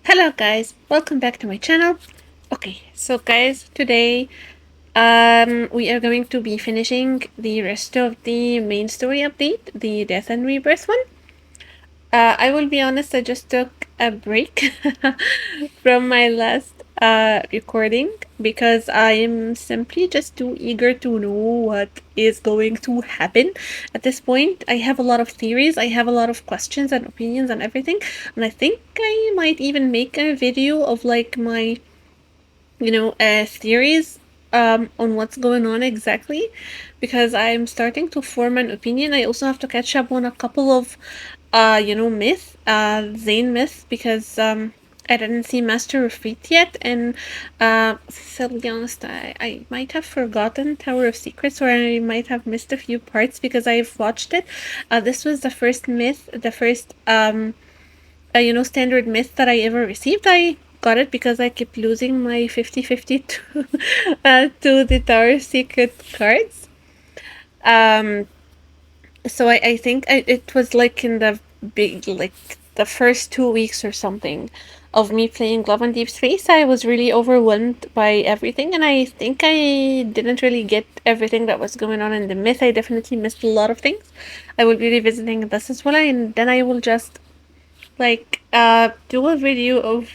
Hello guys, welcome back to my channel. Okay, so guys, today we are going to be finishing the rest of the main story update, the Death and Rebirth one. I will be honest, I just took a break from my last recording because I am simply just too eager to know what is going to happen. At this point, I have a lot of theories, I have a lot of questions and opinions and everything, and I think I might even make a video of like my theories on what's going on exactly because I'm starting to form an opinion. I also have to catch up on a couple of Zane myth because I didn't see Master of Fate yet, and to be honest, I might have forgotten Tower of Secrets, or I might have missed a few parts because I've watched it. This was the first myth, the first standard myth that I ever received. I got it because I kept losing my 50-50 to the Tower of Secret cards. Um, so I think it was like in the the first 2 weeks or something of me playing Love and Deepspace. I was really overwhelmed by everything, and I think I didn't really get everything that was going on in the myth. I definitely missed a lot of things. I will be revisiting this as well, and then I will just do a video of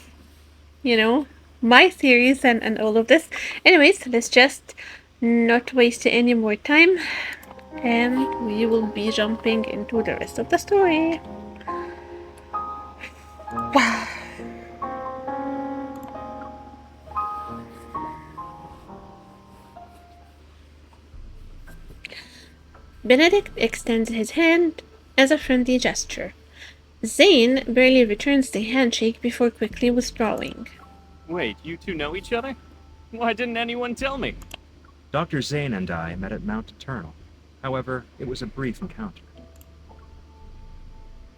my theories and all of this. Anyways, let's just not waste any more time, and we will be jumping into the rest of the story. Wow. Benedict extends his hand as a friendly gesture. Zane barely returns the handshake before quickly withdrawing. Wait, you two know each other? Why didn't anyone tell me? Dr. Zayne and I met at Mount Eternal. However, it was a brief encounter.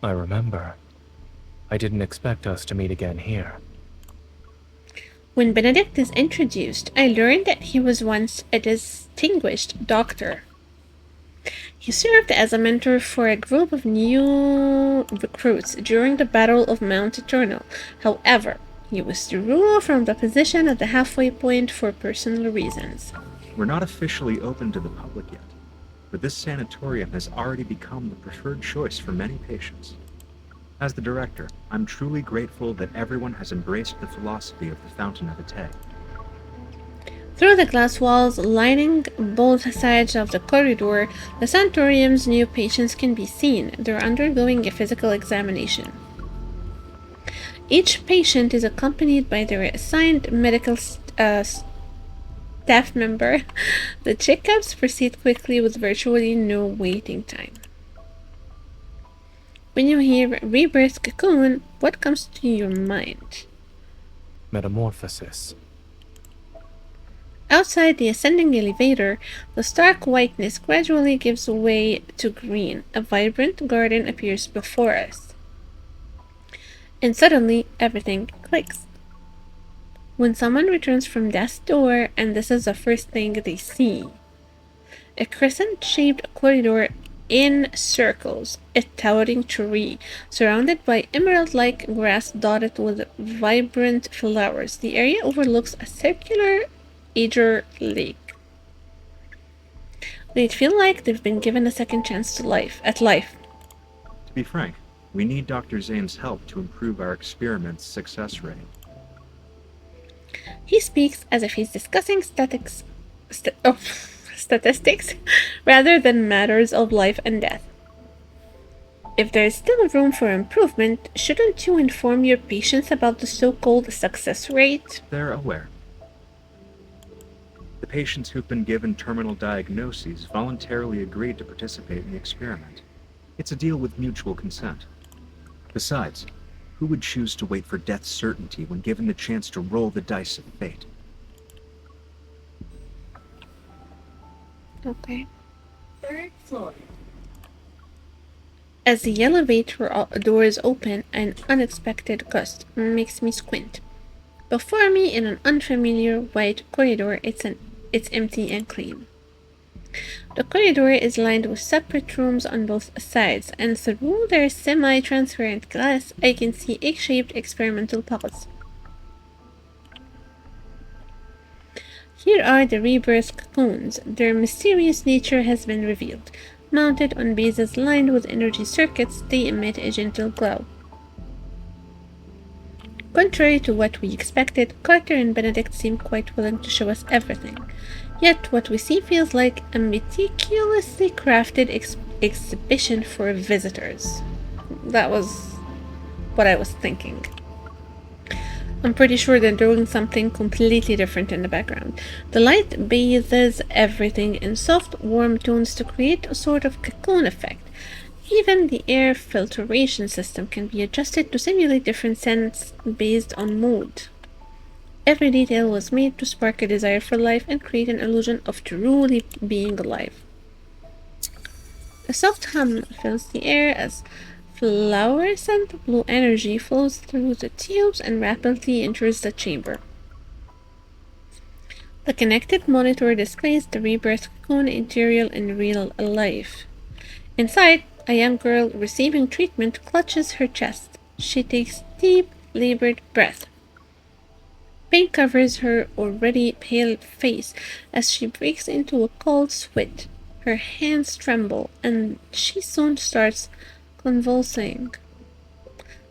I remember. I didn't expect us to meet again here. When Benedict is introduced, I learned that he was once a distinguished doctor. He served as a mentor for a group of new recruits during the Battle of Mount Eternal. However, he withdrew from the position at the halfway point for personal reasons. We're not officially open to the public yet, but this sanatorium has already become the preferred choice for many patients. As the director, I'm truly grateful that everyone has embraced the philosophy of the Fountain of Etay. Through the glass walls lining both sides of the corridor, the sanatorium's new patients can be seen. They're undergoing a physical examination. Each patient is accompanied by their assigned medical staff member. The checkups proceed quickly with virtually no waiting time. When you hear Rebirth Cocoon, what comes to your mind? Metamorphosis. Outside the ascending elevator, the stark whiteness gradually gives way to green. A vibrant garden appears before us. And suddenly, everything clicks. When someone returns from death's door, and this is the first thing they see. A crescent-shaped corridor in circles, a towering tree, surrounded by emerald-like grass dotted with vibrant flowers. The area overlooks a circular Ager Lake. They'd feel like they've been given a second chance to life. To be frank, we need Dr. Zayne's help to improve our experiment's success rate. He speaks as if he's discussing statistics rather than matters of life and death. If there is still room for improvement, shouldn't you inform your patients about the so-called success rate? They're aware. The patients who've been given terminal diagnoses voluntarily agreed to participate in the experiment. It's a deal with mutual consent. Besides, who would choose to wait for death's certainty when given the chance to roll the dice of fate? Okay. Third floor. As the elevator doors open, an unexpected gust makes me squint. Before me, in an unfamiliar white corridor, it's empty and clean. The corridor is lined with separate rooms on both sides, and through their semi-transparent glass, I can see egg-shaped experimental pods. Here are the rebirth cocoons. Their mysterious nature has been revealed. Mounted on bases lined with energy circuits, they emit a gentle glow. Contrary to what we expected, Carter and Benedict seem quite willing to show us everything. Yet what we see feels like a meticulously crafted exhibition for visitors. That was what I was thinking. I'm pretty sure they're doing something completely different in the background. The light bathes everything in soft, warm tones to create a sort of cocoon effect. Even the air filtration system can be adjusted to simulate different scents based on mood. Every detail was made to spark a desire for life and create an illusion of truly being alive. A soft hum fills the air as fluorescent blue energy flows through the tubes and rapidly enters the chamber. The connected monitor displays the rebirth cocoon interior in real life. Inside, a young girl receiving treatment clutches her chest. She takes deep, labored breath. Pain covers her already pale face as she breaks into a cold sweat. Her hands tremble, and she soon starts convulsing.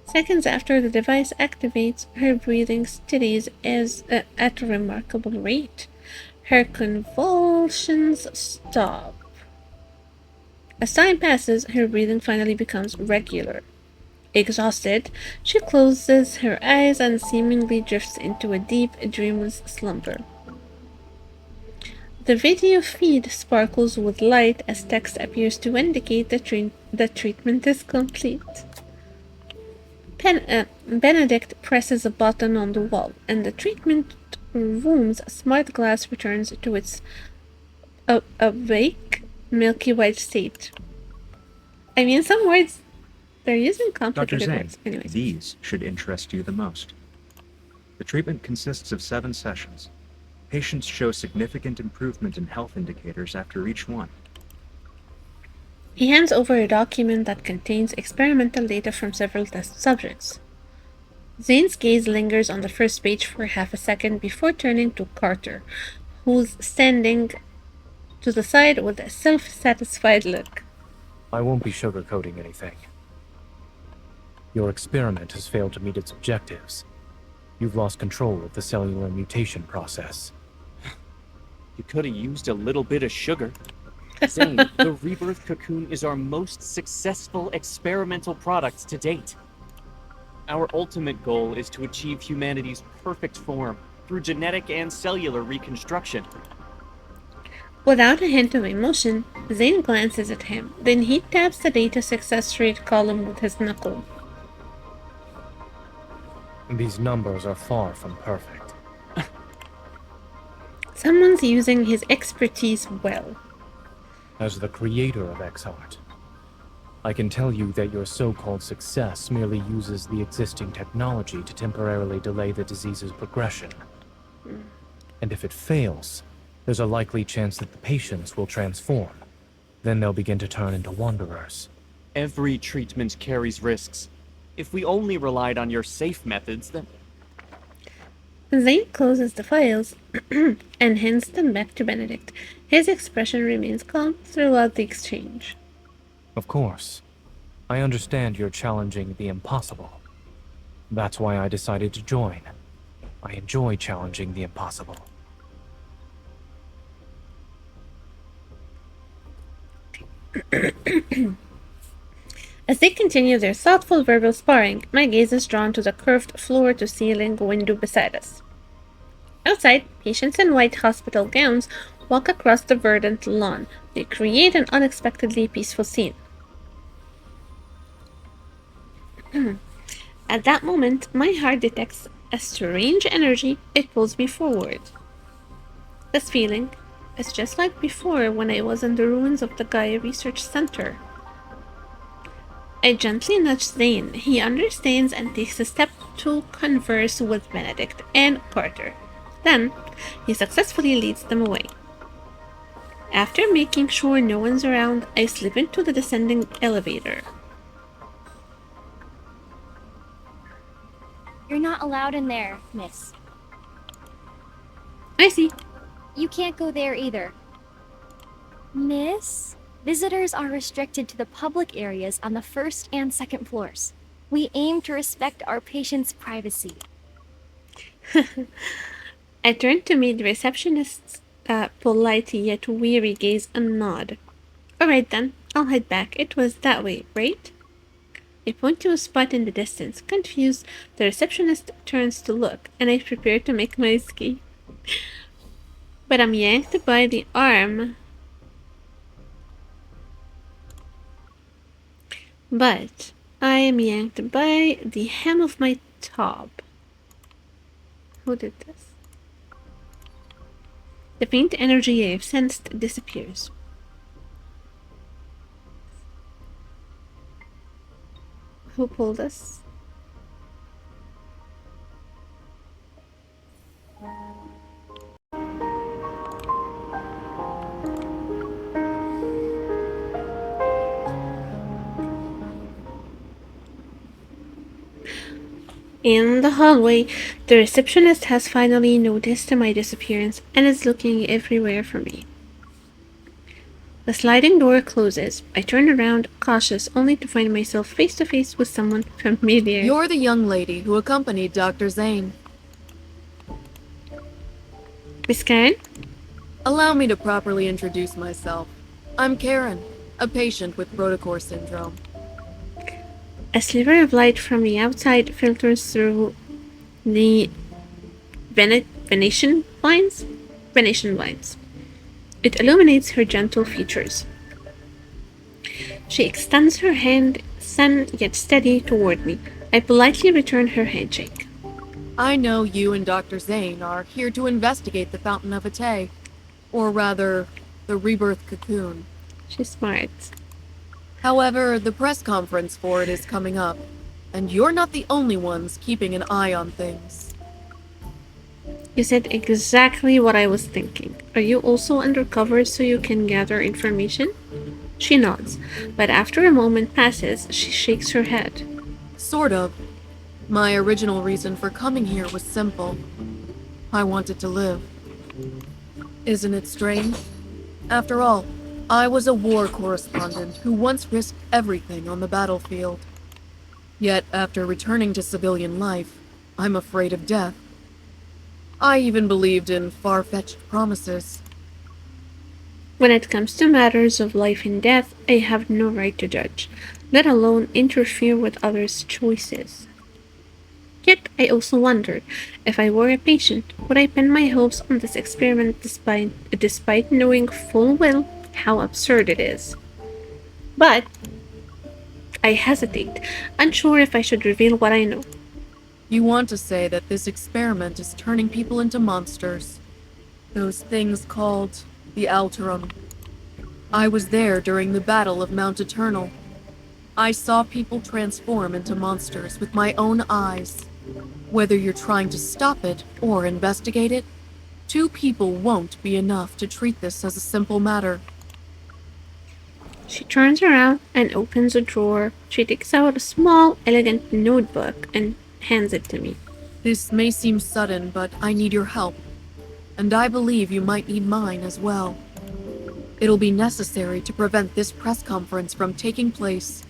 Seconds after the device activates, her breathing steadies at a remarkable rate. Her convulsions stop. As time passes, her breathing finally becomes regular. Exhausted, she closes her eyes and seemingly drifts into a deep, dreamless slumber. The video feed sparkles with light as text appears to indicate that treatment is complete. Benedict presses a button on the wall, and the treatment room's smart glass returns to its awake, milky white state. I mean, some words, they're using Dr. complicated Zayne, words. Anyways. these should interest you the most. The treatment consists of 7 sessions. Patients show significant improvement in health indicators after each one. He hands over a document that contains experimental data from several test subjects. Zayne's gaze lingers on the first page for half a second before turning to Carter, who's standing to the side with a self-satisfied look. I won't be sugarcoating anything. Your experiment has failed to meet its objectives. You've lost control of the cellular mutation process. You could have used a little bit of sugar. Zayne, the rebirth cocoon is our most successful experimental product to date. Our ultimate goal is to achieve humanity's perfect form through genetic and cellular reconstruction. Without a hint of emotion, Zayne glances at him. Then he taps the data success rate column with his knuckle. These numbers are far from perfect. Someone's using his expertise well. As the creator of X-Art, I can tell you that your so-called success merely uses the existing technology to temporarily delay the disease's progression. And if it fails, there's a likely chance that the patients will transform. Then they'll begin to turn into wanderers. Every treatment carries risks. If we only relied on your safe methods, then... Zayne closes the files and hands them back to Benedict. His expression remains calm throughout the exchange. Of course. I understand you're challenging the impossible. That's why I decided to join. I enjoy challenging the impossible. As they continue their thoughtful verbal sparring, my gaze is drawn to the curved floor-to-ceiling window beside us. Outside, patients in white hospital gowns walk across the verdant lawn. They create an unexpectedly peaceful scene. At that moment, my heart detects a strange energy. It pulls me forward. This feeling is just like before when I was in the ruins of the Gaia Research Center. I gently nudge Zayne. He understands and takes a step to converse with Benedict and Carter. Then, he successfully leads them away. After making sure no one's around, I slip into the descending elevator. You're not allowed in there, miss. I see. You can't go there either. Miss? Visitors are restricted to the public areas on the first and second floors. We aim to respect our patients' privacy. I turn to meet the receptionist's polite yet weary gaze and nod. Alright then, I'll head back. It was that way, right? I point to a spot in the distance. Confused, the receptionist turns to look, and I prepare to make my escape. But I'm yanked by the arm. But I am yanked by the hem of my top. Who did this? The faint energy I've sensed disappears. Who pulled us? In the hallway, the receptionist has finally noticed my disappearance and is looking everywhere for me. The sliding door closes. I turn around, cautious, only to find myself face to face with someone familiar. You're the young lady who accompanied Dr. Zayne. Miss Karen? Allow me to properly introduce myself. I'm Karen, a patient with Protocore syndrome. A sliver of light from the outside filters through the Venetian blinds. It illuminates her gentle features. She extends her hand, thin yet steady, toward me. I politely return her handshake. I know you and Dr. Zayne are here to investigate the Fountain of Ate, or rather, the Rebirth Cocoon. She's smart. However, the press conference for it is coming up, and you're not the only ones keeping an eye on things. You said exactly what I was thinking. Are you also undercover so you can gather information? She nods, but after a moment passes, she shakes her head. Sort of. My original reason for coming here was simple. I wanted to live. Isn't it strange? After all, I was a war correspondent who once risked everything on the battlefield. Yet, after returning to civilian life, I'm afraid of death. I even believed in far-fetched promises. When it comes to matters of life and death, I have no right to judge, let alone interfere with others' choices. Yet I also wondered, if I were a patient, would I pin my hopes on this experiment despite knowing full well how absurd it is? But I hesitate, unsure if I should reveal what I know. You want to say that this experiment is turning people into monsters. Those things called the Alterum. I was there during the Battle of Mount Eternal. I saw people transform into monsters with my own eyes. Whether you're trying to stop it or investigate it, 2 people won't be enough to treat this as a simple matter. She turns around and opens a drawer. She takes out a small, elegant notebook and hands it to me. This may seem sudden, but I need your help. And I believe you might need mine as well. It'll be necessary to prevent this press conference from taking place.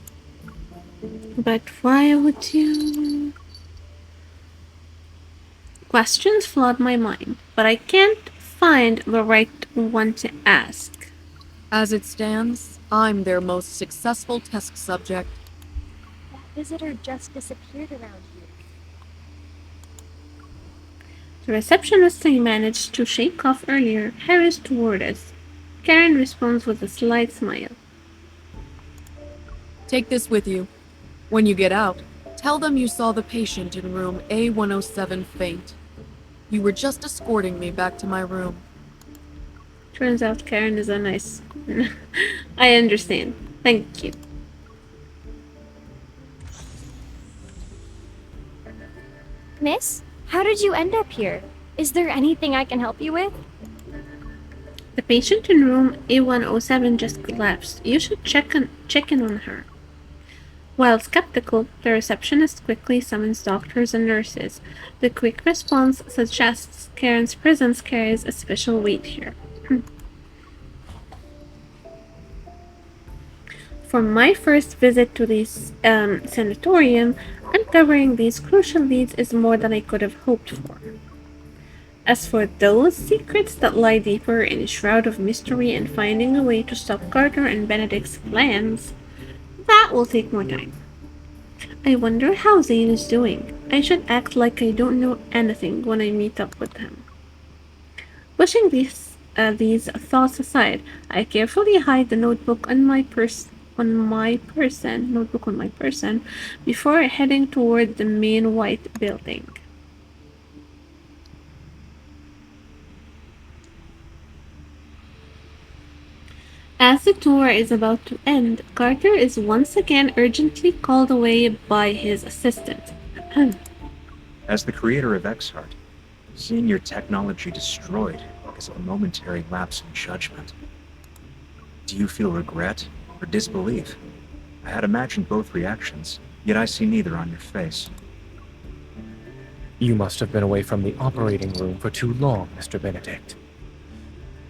But why would you? Questions flood my mind, but I can't find the right one to ask. As it stands, I'm their most successful test subject. That visitor just disappeared around here. The receptionist I managed to shake off earlier hurries toward us. Karen responds with a slight smile. Take this with you. When you get out, tell them you saw the patient in room A107 faint. You were just escorting me back to my room. Turns out Karen is a nice... I understand. Thank you. Miss, how did you end up here? Is there anything I can help you with? The patient in room A107 just collapsed. You should check in on her. While skeptical, the receptionist quickly summons doctors and nurses. The quick response suggests Karen's presence carries a special weight here. For my first visit to this sanatorium, uncovering these crucial leads is more than I could have hoped for. As for those secrets that lie deeper in a shroud of mystery and finding a way to stop Carter and Benedict's plans, that will take more time. I wonder how Zayne is doing. I should act like I don't know anything when I meet up with him. Pushing these thoughts aside, I carefully hide the notebook on my person before heading toward the main white building. As the tour is about to end, Carter is once again urgently called away by his assistant. As the creator of Exart, seeing your technology destroyed because of a momentary lapse in judgment. Do you feel regret or disbelief? I had imagined both reactions, yet I see neither on your face. You must have been away from the operating room for too long, Mr. Benedict.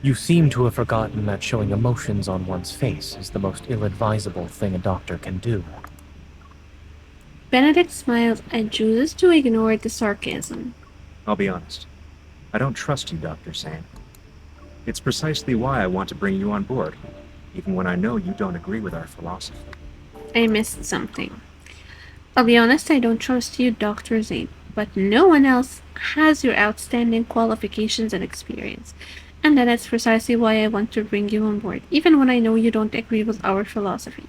You seem to have forgotten that showing emotions on one's face is the most ill-advisable thing a doctor can do. Benedict smiles and chooses to ignore the sarcasm. I'll be honest. I don't trust you, Dr. Zayne. It's precisely why I want to bring you on board, even when I know you don't agree with our philosophy. I missed something. I'll be honest, I don't trust you, Dr. Zayne, but no one else has your outstanding qualifications and experience. And that's precisely why I want to bring you on board, even when I know you don't agree with our philosophy.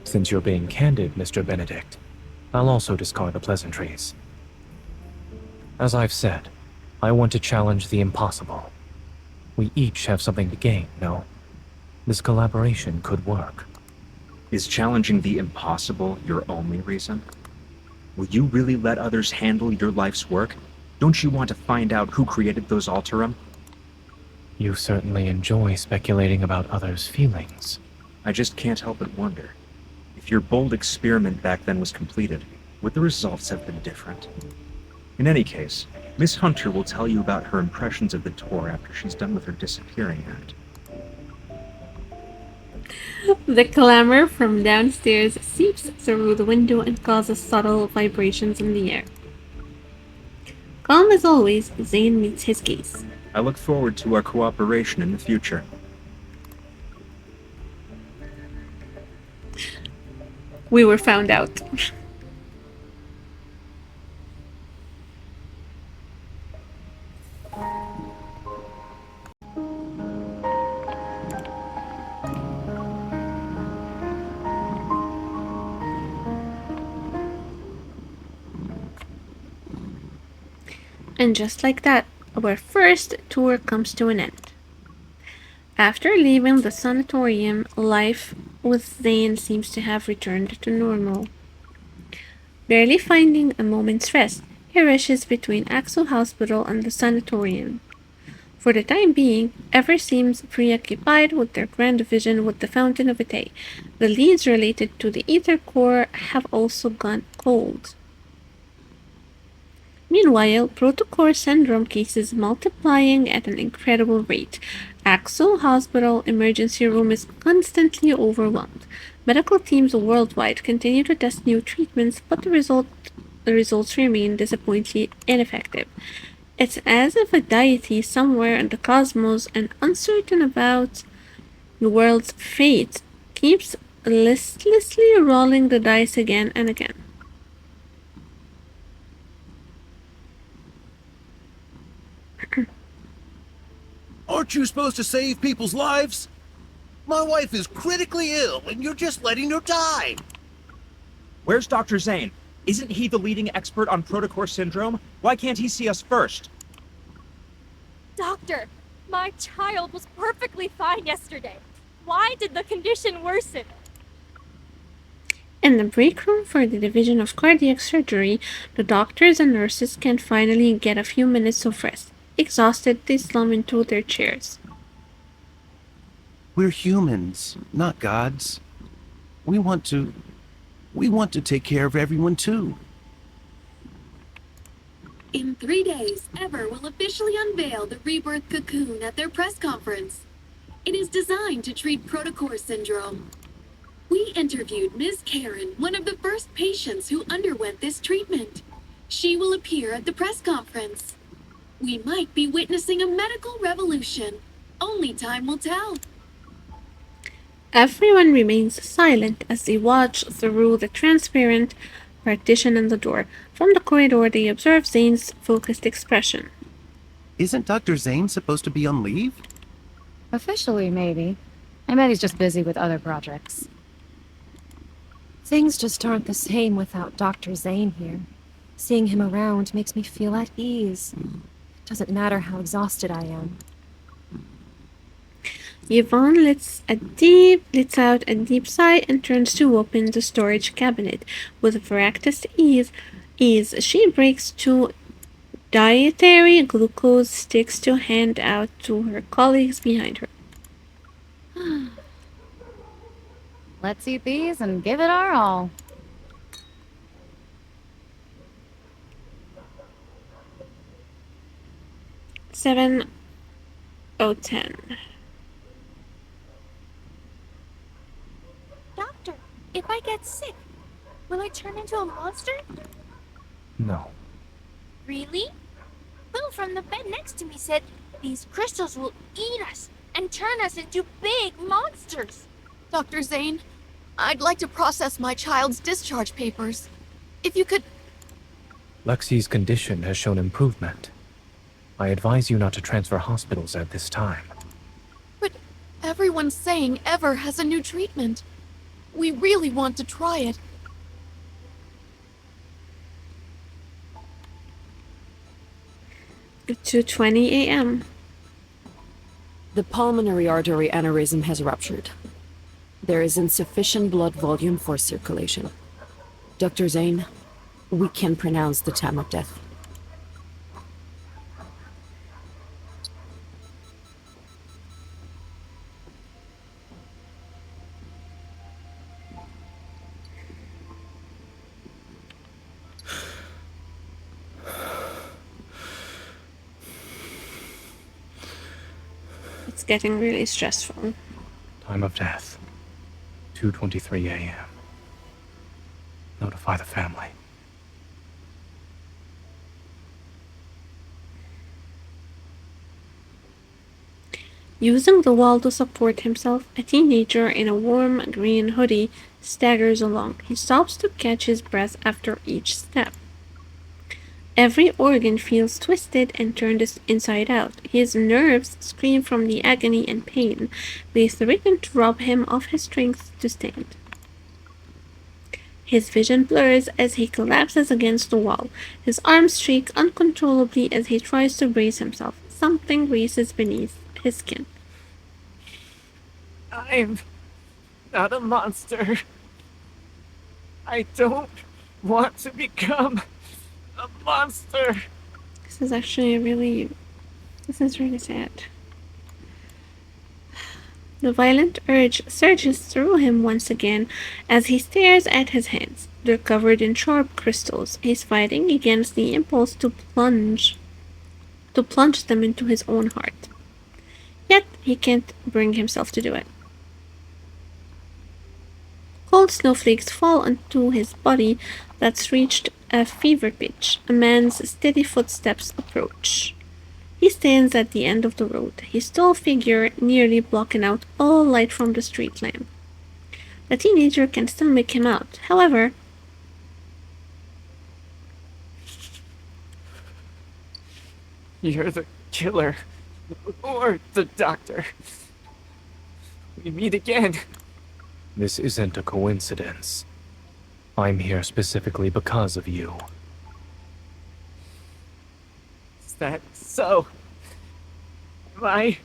Since you're being candid, Mr. Benedict, I'll also discard the pleasantries. As I've said, I want to challenge the impossible. We each have something to gain, no? This collaboration could work. Is challenging the impossible your only reason? Will you really let others handle your life's work? Don't you want to find out who created those Alterum? You certainly enjoy speculating about others' feelings. I just can't help but wonder. If your bold experiment back then was completed, would the results have been different? In any case, Miss Hunter will tell you about her impressions of the tour after she's done with her disappearing act. The clamor from downstairs seeps through the window and causes subtle vibrations in the air. Calm as always, Zayne meets his gaze. I look forward to our cooperation in the future. We were found out. And just like that, our first tour comes to an end. After leaving the sanatorium, life with Zayne seems to have returned to normal. Barely finding a moment's rest, he rushes between Axel Hospital and the sanatorium. For the time being, Ever seems preoccupied with their grand vision with the Fountain of Vitae. The leads related to the Ether Core have also gone cold. Meanwhile, Protocore syndrome cases multiplying at an incredible rate. Axel Hospital emergency room is constantly overwhelmed. Medical teams worldwide continue to test new treatments, but the results remain disappointingly ineffective. It's as if a deity somewhere in the cosmos and uncertain about the world's fate keeps listlessly rolling the dice again and again. Aren't you supposed to save people's lives? My wife is critically ill, and you're just letting her die. Where's Dr. Zayne? Isn't he the leading expert on Protocore syndrome? Why can't he see us first? Doctor, my child was perfectly fine yesterday. Why did the condition worsen? In the break room for the division of cardiac surgery, the doctors and nurses can finally get a few minutes of rest. Exhausted, they slump into their chairs. We're humans, not gods. We want to take care of everyone too. In 3 days, Ever will officially unveil the Rebirth Cocoon at their press conference. It is designed to treat protocore syndrome. We interviewed Ms. Karen, one of the first patients who underwent this treatment. She will appear at the press conference. We might be witnessing a medical revolution. Only time will tell. Everyone remains silent as they watch through the transparent partition in the door. From the corridor, they observe Zane's focused expression. Isn't Dr. Zayne supposed to be on leave? Officially, maybe. I bet he's just busy with other projects. Things just aren't the same without Dr. Zayne here. Seeing him around makes me feel at ease. It doesn't matter how exhausted I am. Yvonne lets out a deep sigh and turns to open the storage cabinet. With practiced ease, she breaks two dietary glucose sticks to hand out to her colleagues behind her. Let's eat these and give it our all. Seven oh 10. Doctor, if I get sick, will I turn into a monster? No. Really? Bill from the bed next to me said these crystals will eat us and turn us into big monsters. Dr. Zayne, I'd like to process my child's discharge papers. If you could... Lexi's condition has shown improvement. I advise you not to transfer hospitals at this time. But everyone's saying Ever has a new treatment. We really want to try it. At 2:20 a.m. The pulmonary artery aneurysm has ruptured. There is insufficient blood volume for circulation. Dr. Zayne, we can pronounce the time of death. It's getting really stressful. Time of death. 2:23 a.m. Notify the family. Using the wall to support himself, a teenager in a warm green hoodie staggers along. He stops to catch his breath after each step. Every organ feels twisted and turned inside out. His nerves scream from the agony and pain. They threaten to rob him of his strength to stand. His vision blurs as he collapses against the wall. His arms shake uncontrollably as he tries to brace himself. Something races beneath his skin. I'm not a monster. I don't want to become a monster. This is really sad. The violent urge surges through him once again as he stares at his hands. They're covered in sharp crystals. He's fighting against the impulse to plunge them into his own heart. Yet he can't bring himself to do it. Cold snowflakes fall onto his body that's reached a fever pitch. A man's steady footsteps approach. He stands at the end of the road, his tall figure nearly blocking out all light from the street lamp. The teenager can still make him out. However, You're the killer. Or the doctor. We meet again. This isn't a coincidence. I'm here specifically because of you. Is that so? Am I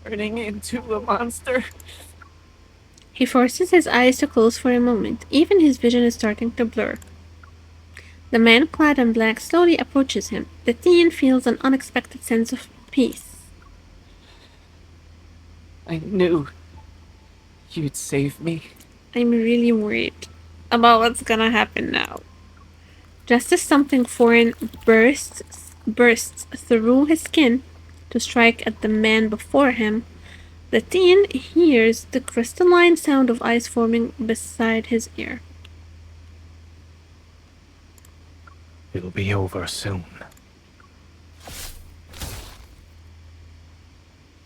turning into a monster? he forces his eyes to close for a moment. Even his vision is starting to blur. The man clad in black slowly approaches him. The teen feels an unexpected sense of peace. I knew you'd save me. I'm really worried about what's gonna happen now. Just as something foreign bursts through his skin to strike at the man before him, the teen hears the crystalline sound of ice forming beside his ear. It'll be over soon.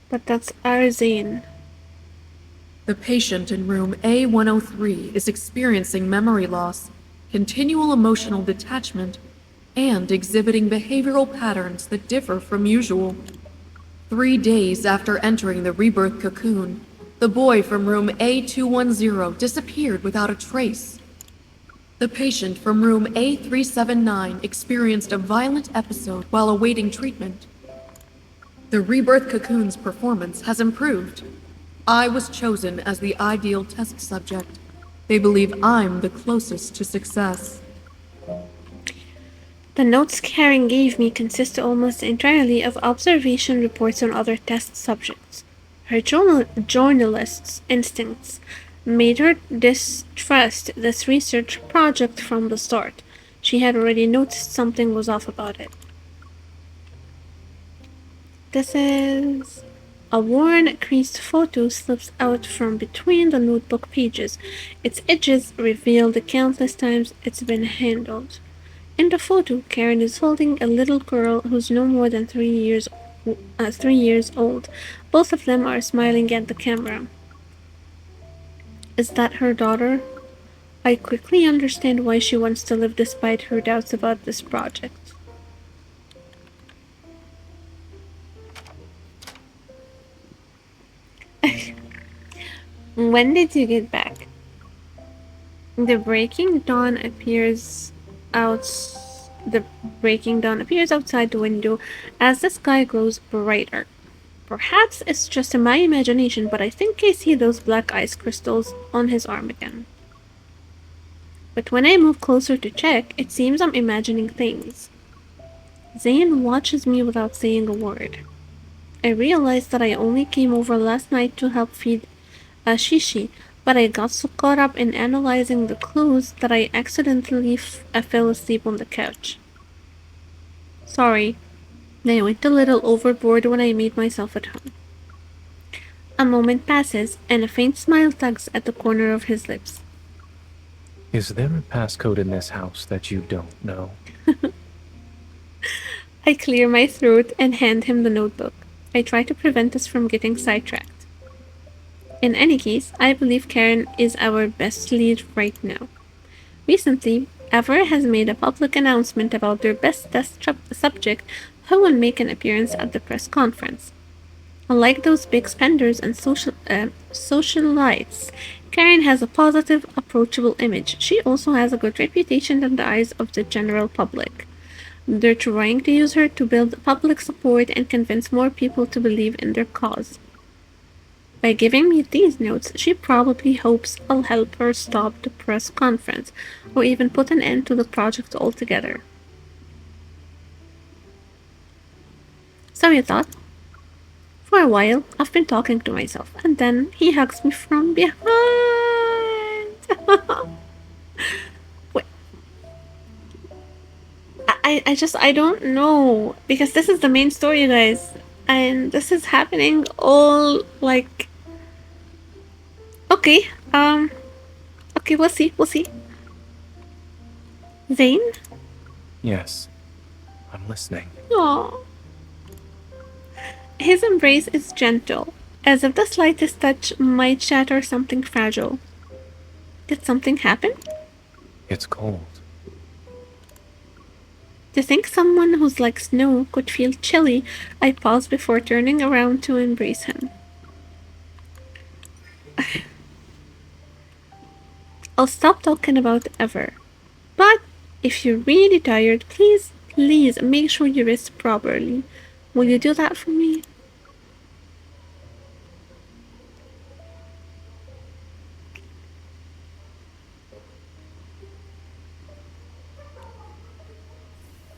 But that's our Zayne. The patient in room A103 is experiencing memory loss, continual emotional detachment, and exhibiting behavioral patterns that differ from usual. 3 days after entering the rebirth cocoon, the boy from room A210 disappeared without a trace. The patient from room A379 experienced a violent episode while awaiting treatment. The rebirth cocoon's performance has improved. I was chosen as the ideal test subject. They believe I'm the closest to success. The notes Karen gave me consist almost entirely of observation reports on other test subjects. Her journalist's instincts made her distrust this research project from the start. She had already noticed something was off about it. This is... A worn, creased photo slips out from between the notebook pages. Its edges reveal the countless times it's been handled. In the photo, Karen is holding a little girl who's no more than 3 years old. Both of them are smiling at the camera. Is that her daughter? I quickly understand why she wants to live despite her doubts about this project. When did you get back? The breaking dawn appears outside the window as the sky grows brighter. Perhaps it's just my imagination, but I think I see those black ice crystals on his arm again. But when I move closer to check, it seems I'm imagining things. Zayne watches me without saying a word. I realize that I only came over last night to help feed Shishi, but I got so caught up in analyzing the clues that I accidentally fell asleep on the couch. Sorry, I went a little overboard when I made myself at home. A moment passes, and a faint smile tugs at the corner of his lips. Is there a passcode in this house that you don't know? I clear my throat and hand him the notebook. I try to prevent us from getting sidetracked. In any case, I believe Karen is our best lead right now. Recently, Ever has made a public announcement about their best test subject who will make an appearance at the press conference. Unlike those big spenders and socialites, Karen has a positive, approachable image. She also has a good reputation in the eyes of the general public. They're trying to use her to build public support and convince more people to believe in their cause. By giving me these notes, she probably hopes I'll help her stop the press conference, or even put an end to the project altogether. So you thought? For a while, I've been talking to myself, and then he hugs me from behind. Wait. I don't know, because this is the main story, you guys, and this is happening all, like... Okay, okay, we'll see. Zayne? Yes, I'm listening. Aww. His embrace is gentle, as if the slightest touch might shatter something fragile. Did something happen? It's cold. To think someone who's like snow could feel chilly, I pause before turning around to embrace him. I'll stop talking about Ever. But if you're really tired, please make sure you rest properly. Will you do that for me?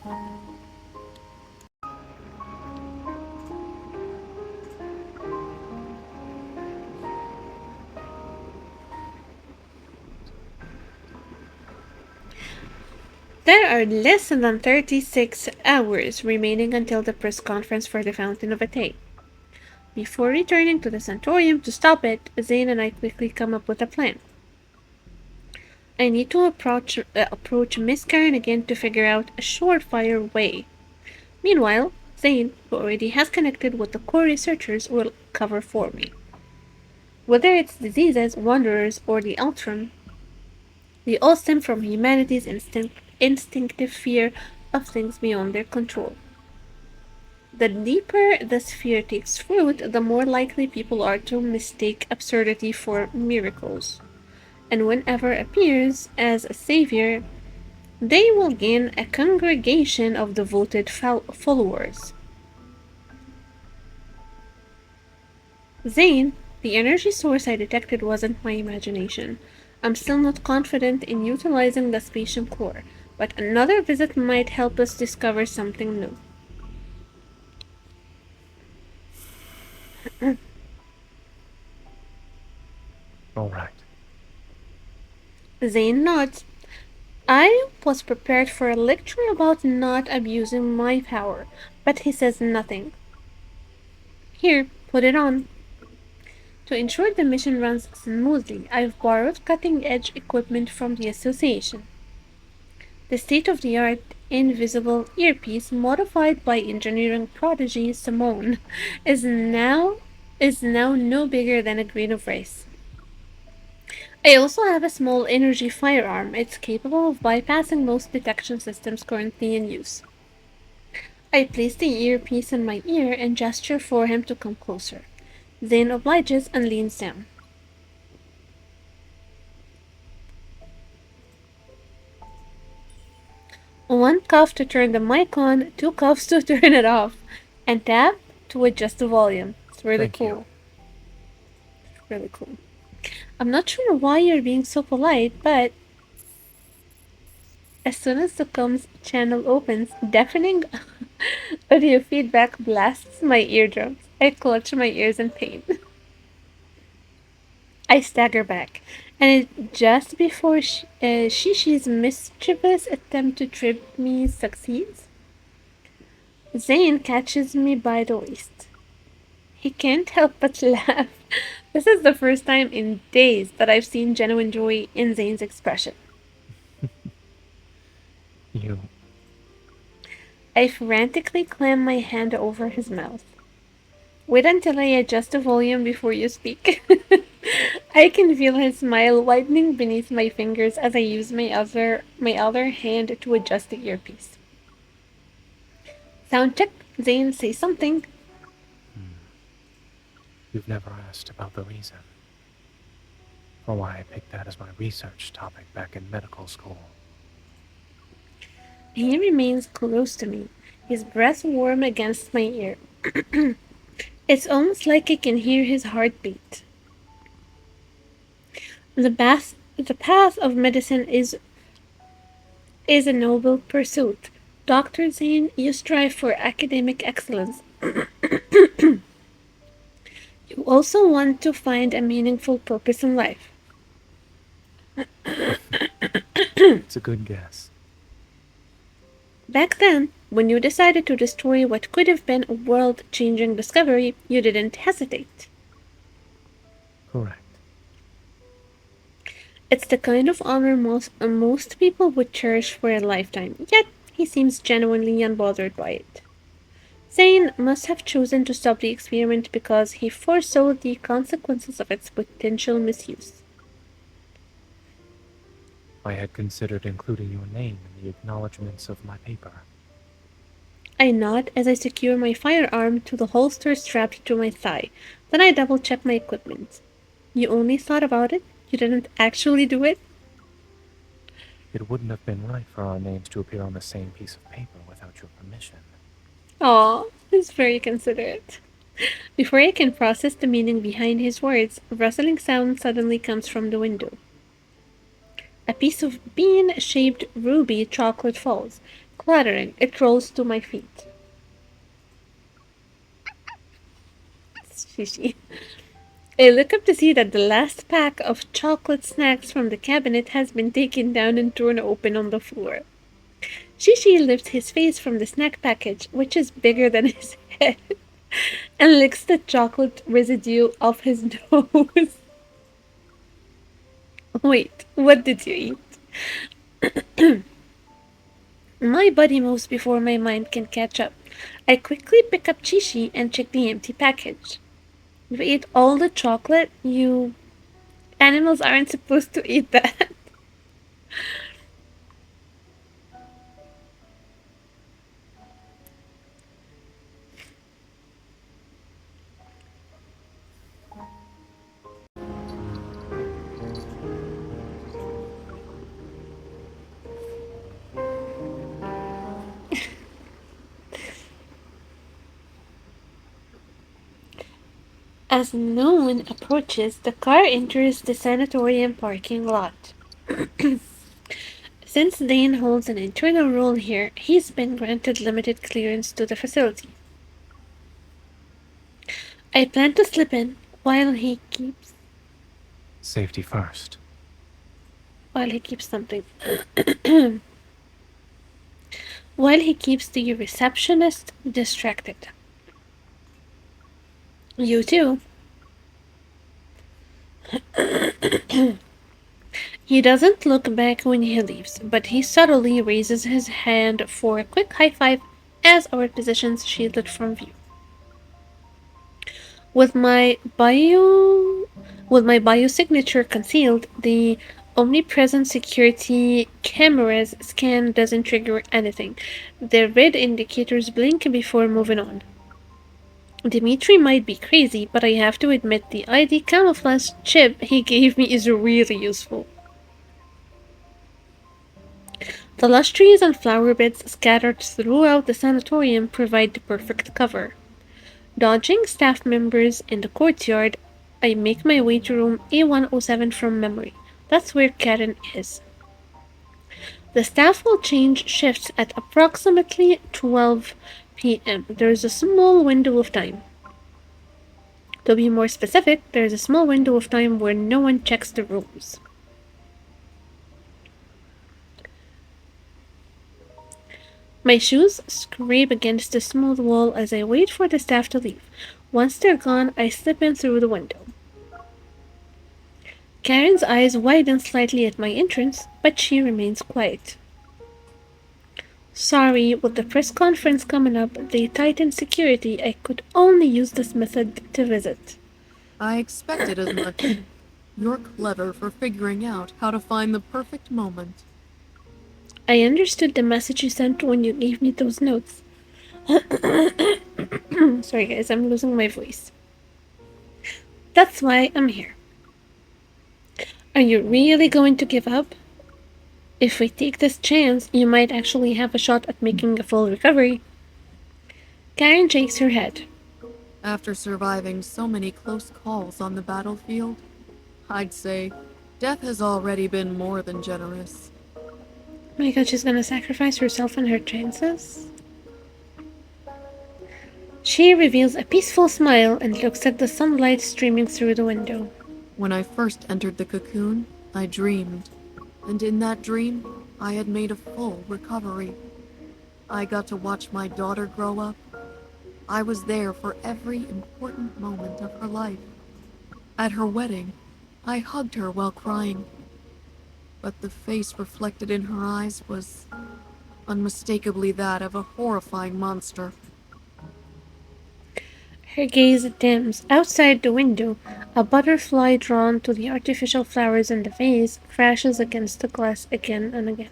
There are less than 36 hours remaining until the press conference for the Fountain of Atay. Before returning to the Centaurium to stop it, Zane and I quickly come up with a plan. I need to approach Miss Karen again to figure out a surefire way. Meanwhile, Zane, who already has connected with the core researchers, will cover for me. Whether it's diseases, wanderers, or the Ultron, they all stem from humanity's instinctive fear of things beyond their control. The deeper this fear takes root, the more likely people are to mistake absurdity for miracles. And whenever appears as a savior, they will gain a congregation of devoted followers. Zane, the energy source I detected wasn't my imagination. I'm still not confident in utilizing the spatial core, but another visit might help us discover something new. All right. Zane nods. I was prepared for a lecture about not abusing my power, but he says nothing. Here, put it on. To ensure the mission runs smoothly, I've borrowed cutting-edge equipment from the association. The state-of-the-art invisible earpiece, modified by engineering prodigy Simone, is now no bigger than a grain of rice. I also have a small energy firearm. It's capable of bypassing most detection systems currently in use. I place the earpiece in my ear and gesture for him to come closer. Zane obliges and leans down. One cuff to turn the mic on, two cuffs to turn it off, and tap to adjust the volume. It's really Thank cool. you. It's really cool. I'm not sure why you're being so polite, but as soon as the comms channel opens, deafening audio feedback blasts my eardrums. I clutch my ears in pain. I stagger back, and just before Shishi's mischievous attempt to trip me succeeds, Zane catches me by the waist. He can't help but laugh. This is the first time in days that I've seen genuine joy in Zane's expression. You. I frantically clam my hand over his mouth. Wait until I adjust the volume before you speak. I can feel his smile widening beneath my fingers as I use my other hand to adjust the earpiece. Sound check. Zane, say something. You've never asked about the reason for why I picked that as my research topic back in medical school. He remains close to me, his breath warm against my ear. It's almost like I can hear his heartbeat. The path of medicine is a noble pursuit. Dr. Zane, you strive for academic excellence. You also want to find a meaningful purpose in life. It's a good guess. Back then, when you decided to destroy what could have been a world-changing discovery, you didn't hesitate. Correct. It's the kind of honor most people would cherish for a lifetime, yet he seems genuinely unbothered by it. Zane must have chosen to stop the experiment because he foresaw the consequences of its potential misuse. I had considered including your name in the acknowledgments of my paper. I nod as I secure my firearm to the holster strapped to my thigh. Then I double-check my equipment. You only thought about it? You didn't actually do it? It wouldn't have been right for our names to appear on the same piece of paper without your permission. Aw, he's very considerate. Before I can process the meaning behind his words, a rustling sound suddenly comes from the window. A piece of bean-shaped ruby chocolate falls, clattering. It rolls to my feet. Shishi. I look up to see that the last pack of chocolate snacks from the cabinet has been taken down and torn open on the floor. Shishi lifts his face from the snack package, which is bigger than his head, and licks the chocolate residue off his nose. Wait, what did you eat? My body moves before my mind can catch up. I quickly pick up Chishi and check the empty package. You ate all the chocolate? You animals aren't supposed to eat that. As noon approaches, the car enters the sanatorium parking lot. Since Dane holds an internal role here, he's been granted limited clearance to the facility. I plan to slip in while he keeps Safety first. something. While he keeps the receptionist distracted. You too. He doesn't look back when he leaves, but he subtly raises his hand for a quick high five as our positions shielded from view. With my biosignature concealed, the omnipresent security camera's scan doesn't trigger anything. The red indicators blink before moving on. Dimitri might be crazy, but I have to admit the ID camouflage chip he gave me is really useful. The lush trees and flower beds scattered throughout the sanatorium provide the perfect cover. Dodging staff members in the courtyard, I make my way to room A107 from memory. That's where Karen is. The staff will change shifts at approximately 12 p.m. There's a small window of time. To be more specific, there's a small window of time where no one checks the rooms. My shoes scrape against the smooth wall as I wait for the staff to leave. Once they're gone, I slip in through the window. Karen's eyes widen slightly at my entrance, but she remains quiet. Sorry, with the press conference coming up, they tightened security. I could only use this method to visit. I expected as much. You're clever for figuring out how to find the perfect moment. I understood the message you sent when you gave me those notes. Sorry guys, I'm losing my voice. That's why I'm here. Are you really going to give up? If we take this chance, you might actually have a shot at making a full recovery. Karen shakes her head. After surviving so many close calls on the battlefield, I'd say death has already been more than generous. Oh my god, she's gonna sacrifice herself and her chances? She reveals a peaceful smile and looks at the sunlight streaming through the window. When I first entered the cocoon, I dreamed. And in that dream, I had made a full recovery. I got to watch my daughter grow up. I was there for every important moment of her life. At her wedding, I hugged her while crying. But the face reflected in her eyes was unmistakably that of a horrifying monster. Her gaze dims. Outside the window, a butterfly drawn to the artificial flowers in the vase crashes against the glass again and again.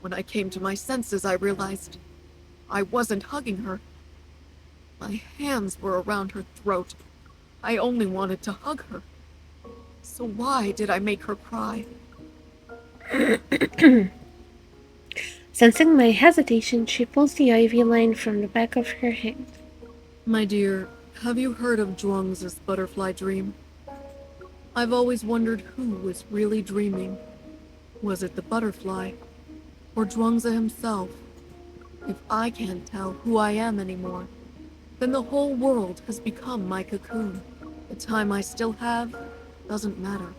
When I came to my senses, I realized I wasn't hugging her. My hands were around her throat. I only wanted to hug her. So why did I make her cry? Sensing my hesitation, she pulls the ivy line from the back of her hand. My dear, have you heard of Zhuangzi's butterfly dream? I've always wondered who was really dreaming. Was it the butterfly? Or Zhuangzi himself? If I can't tell who I am anymore, then the whole world has become my cocoon. The time I still have doesn't matter.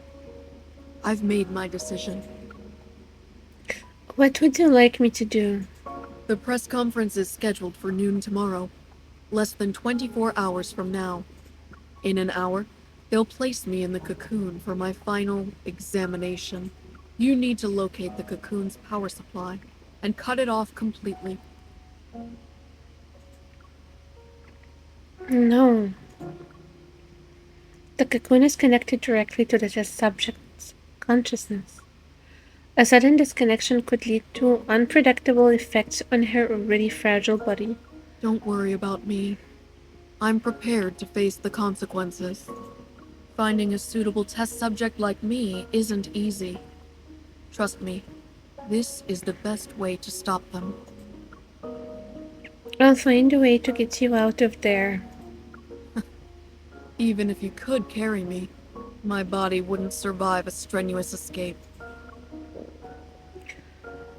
I've made my decision. What would you like me to do? The press conference is scheduled for noon tomorrow, less than 24 hours from now. In an hour, they'll place me in the cocoon for my final examination. You need to locate the cocoon's power supply and cut it off completely. No. The cocoon is connected directly to the test subject's consciousness. A sudden disconnection could lead to unpredictable effects on her already fragile body. Don't worry about me. I'm prepared to face the consequences. Finding a suitable test subject like me isn't easy. Trust me, this is the best way to stop them. I'll find a way to get you out of there. Even if you could carry me, my body wouldn't survive a strenuous escape.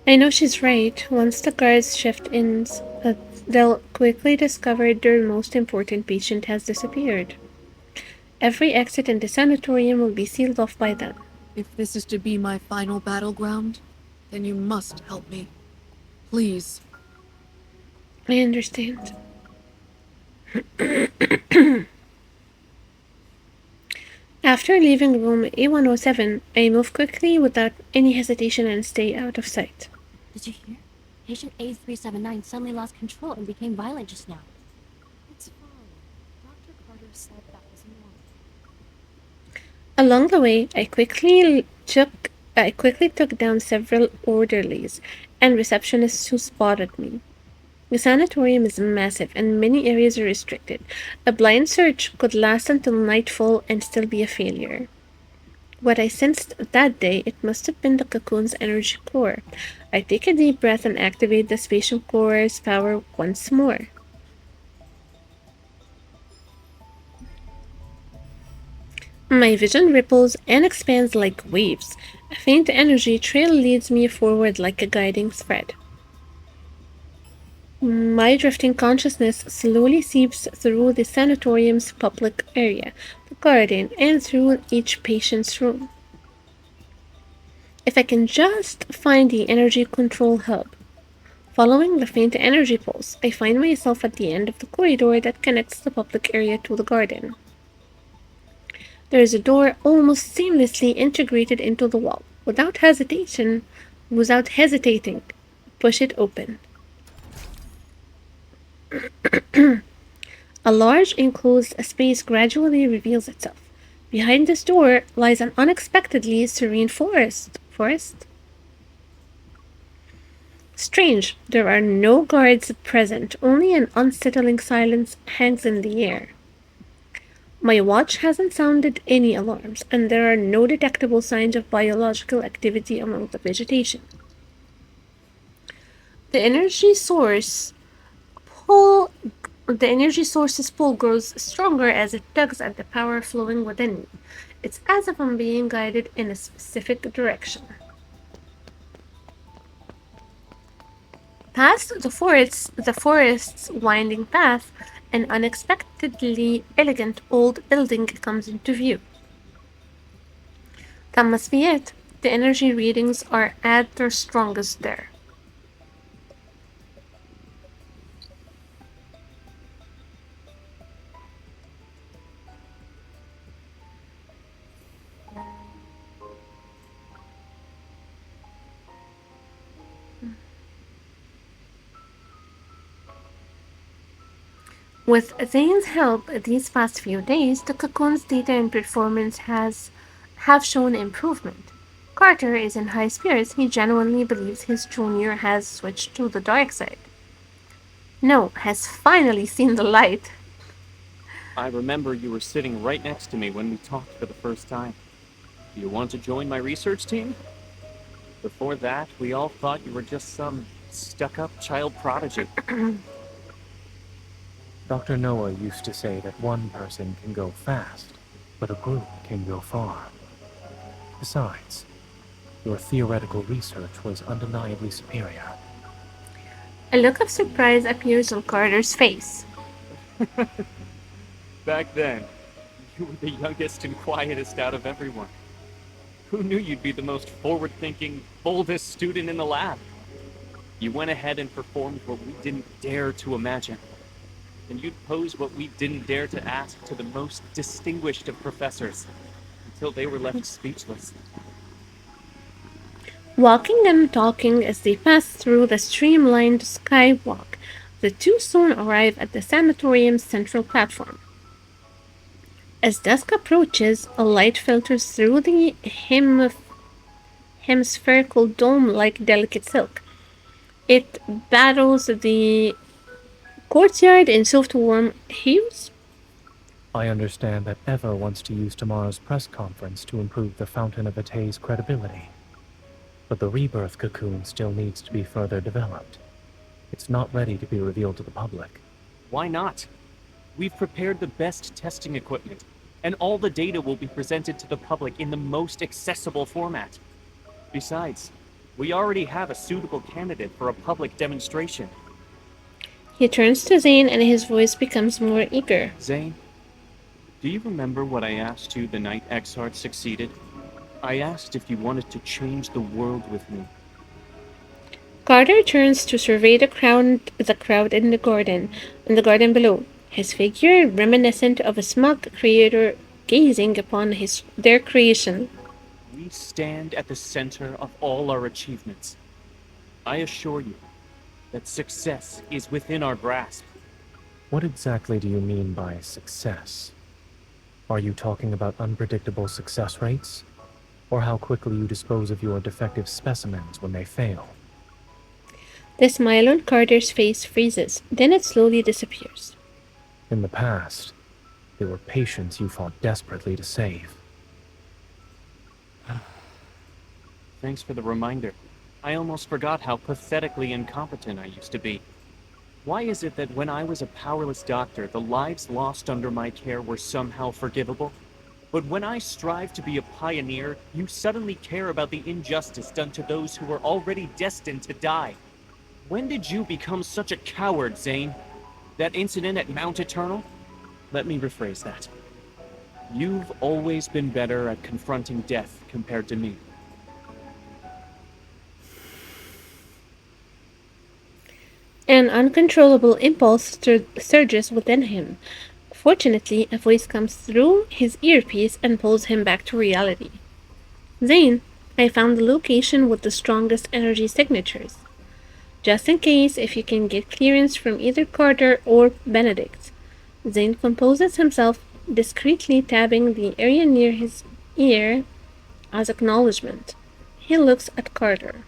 I know she's right. Once the guard's shift ends, they'll quickly discover their most important patient has disappeared. Every exit in the sanatorium will be sealed off by then. If this is to be my final battleground, then you must help me. Please. I understand. After leaving room A107, I move quickly without any hesitation and stay out of sight. Did you hear? Patient A379 suddenly lost control and became violent just now. It's fine. Dr. Carter said that was normal. Along the way, I quickly took down several orderlies and receptionists who spotted me. The sanatorium is massive and many areas are restricted. A blind search could last until nightfall and still be a failure. What I sensed that day, it must have been the cocoon's energy core. I take a deep breath and activate the spatial core's power once more. My vision ripples and expands like waves. A faint energy trail leads me forward like a guiding thread. My drifting consciousness slowly seeps through the sanatorium's public area, the garden, and through each patient's room. If I can just find the energy control hub. Following the faint energy pulse, I find myself at the end of the corridor that connects the public area to the garden. There is a door almost seamlessly integrated into the wall. Without hesitating, push it open. A large enclosed space gradually reveals itself. Behind this door lies an unexpectedly serene forest. Strange, there are no guards present, only an unsettling silence hangs in the air. My watch hasn't sounded any alarms, and there are no detectable signs of biological activity among the vegetation. The energy source's pull grows stronger as it tugs at the power flowing within me. It's as if I'm being guided in a specific direction. Past the forest's winding path, an unexpectedly elegant old building comes into view. That must be it. The energy readings are at their strongest there. With Zane's help these past few days, the cocoon's data and performance have shown improvement. Carter is in high spirits. He genuinely believes his junior has switched to the dark side. No, has finally seen the light. I remember you were sitting right next to me when we talked for the first time. Do you want to join my research team? Before that, we all thought you were just some stuck-up child prodigy. Dr. Noah used to say that one person can go fast, but a group can go far. Besides, your theoretical research was undeniably superior. A look of surprise appears on Carter's face. Back then, you were the youngest and quietest out of everyone. Who knew you'd be the most forward-thinking, boldest student in the lab? You went ahead and performed what we didn't dare to imagine. And you'd pose what we didn't dare to ask to the most distinguished of professors, until they were left speechless. Walking and talking as they pass through the streamlined skywalk, the two soon arrive at the sanatorium's central platform. As dusk approaches, a light filters through the hemispherical dome like delicate silk. It battles the courtyard in soft warm hues. I understand that Eva wants to use tomorrow's press conference to improve the Fountain of Ate's credibility. But the rebirth cocoon still needs to be further developed. It's not ready to be revealed to the public. Why not? We've prepared the best testing equipment, and all the data will be presented to the public in the most accessible format. Besides, we already have a suitable candidate for a public demonstration. He turns to Zane and his voice becomes more eager. Zane, do you remember what I asked you the night Exart succeeded? I asked if you wanted to change the world with me. Carter turns to survey the crowd in the garden below, his figure reminiscent of a smug creator gazing upon their creation. We stand at the center of all our achievements. I assure you that success is within our grasp. What exactly do you mean by success? Are you talking about unpredictable success rates? Or how quickly you dispose of your defective specimens when they fail? The smile on Carter's face freezes, then it slowly disappears. In the past, they were patients you fought desperately to save. Thanks for the reminder. I almost forgot how pathetically incompetent I used to be. Why is it that when I was a powerless doctor, the lives lost under my care were somehow forgivable? But when I strive to be a pioneer, you suddenly care about the injustice done to those who were already destined to die. When did you become such a coward, Zane? That incident at Mount Eternal? Let me rephrase that. You've always been better at confronting death compared to me. An uncontrollable impulse surges within him. Fortunately, a voice comes through his earpiece and pulls him back to reality. Zane, I found the location with the strongest energy signatures. Just in case, if you can get clearance from either Carter or Benedict. Zane composes himself, discreetly tapping the area near his ear as acknowledgement. He looks at Carter.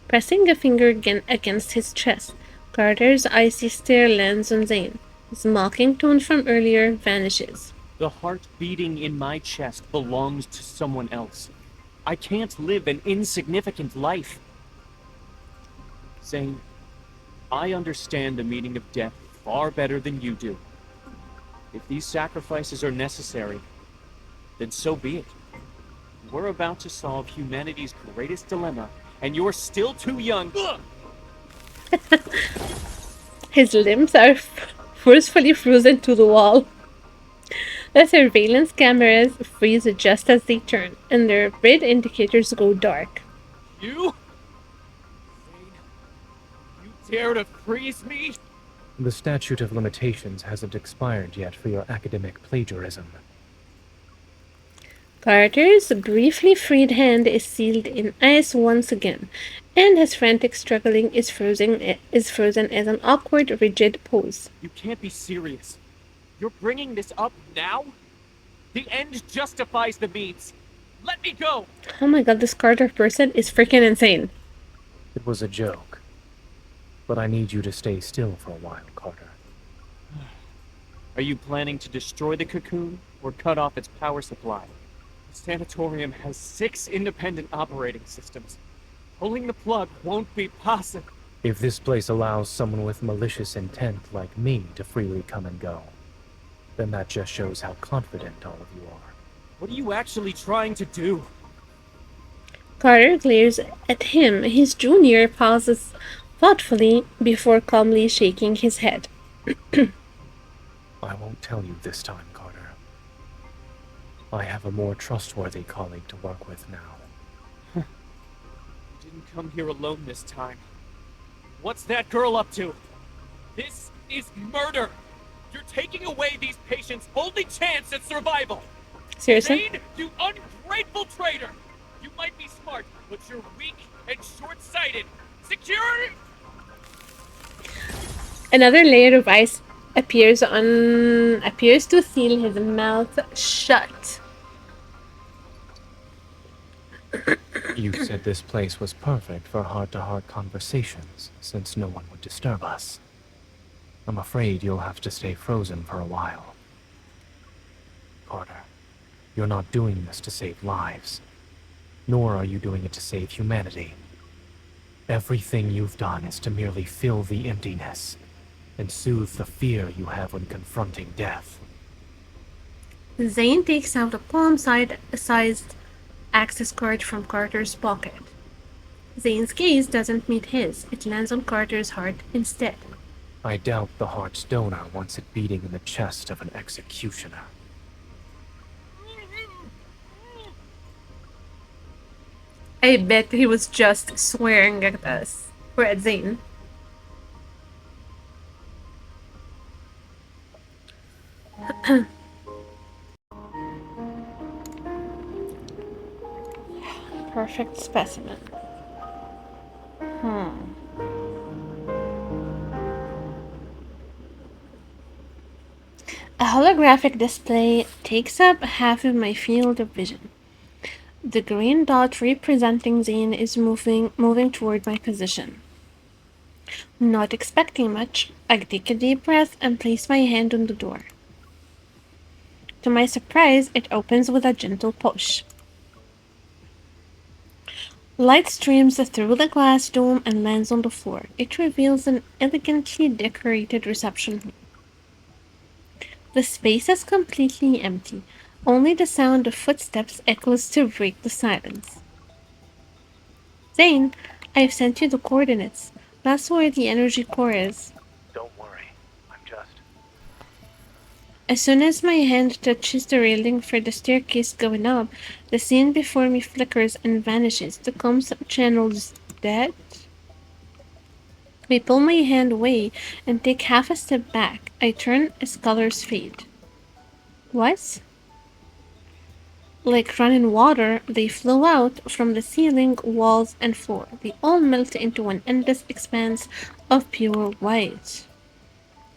Pressing a finger against his chest, Carter's icy stare lands on Zane. His mocking tone from earlier vanishes. The heart beating in my chest belongs to someone else. I can't live an insignificant life. Zane, I understand the meaning of death far better than you do. If these sacrifices are necessary, then so be it. We're about to solve humanity's greatest dilemma, and you're still too young. His limbs are forcefully frozen to the wall. The surveillance cameras freeze just as they turn, and their red indicators go dark. You? Zane, you dare to freeze me? The statute of limitations hasn't expired yet for your academic plagiarism. Carter's briefly freed hand is sealed in ice once again, and his frantic struggling is frozen as an awkward, rigid pose. You can't be serious. You're bringing this up now? The end justifies the means. Let me go! Oh my god, this Carter person is freaking insane. It was a joke. But I need you to stay still for a while, Carter. Are you planning to destroy the cocoon or cut off its power supply? The sanatorium has 6 independent operating systems. Pulling the plug won't be possible. If this place allows someone with malicious intent like me to freely come and go, then that just shows how confident all of you are. What are you actually trying to thoughtfully before calmly shaking his head. I won't tell you this time, Carter. I have a more trustworthy colleague to work with now. You didn't come here alone this time. What's that girl up to? This is murder! You're taking away these patients' only chance at survival! Seriously? Zayne, you ungrateful traitor! You might be smart, but you're weak and short-sighted! Security! Another layer of ice appears to seal his mouth shut. You said this place was perfect for heart-to-heart conversations, since no one would disturb us. I'm afraid you'll have to stay frozen for a while. Carter, you're not doing this to save lives, nor are you doing it to save humanity. Everything you've done is to merely fill the emptiness and soothe the fear you have when confronting death. Zayne takes out a palm-sized access card from Carter's pocket. Zayne's gaze doesn't meet his. It lands on Carter's heart instead. I doubt the heart's donor wants it beating in the chest of an executioner. I bet he was just swearing at us. Or at Zayne. Perfect specimen. A holographic display takes up half of my field of vision. The green dot representing Zayne is moving toward my position. Not expecting much, I take a deep breath and place my hand on the door. To my surprise, it opens with a gentle push. Light streams through the glass dome and lands on the floor. It reveals an elegantly decorated reception hall. The space is completely empty. Only the sound of footsteps echoes to break the silence. Zayne, I've sent you the coordinates. That's where the energy core is. Don't worry, I'm just... As soon as my hand touches the railing for the staircase going up, the scene before me flickers and vanishes. The comms channel's dead. I pull my hand away and take half a step back. I turn as colors fade. What? Like running water, they flow out from the ceiling, walls, and floor. They all melt into an endless expanse of pure white.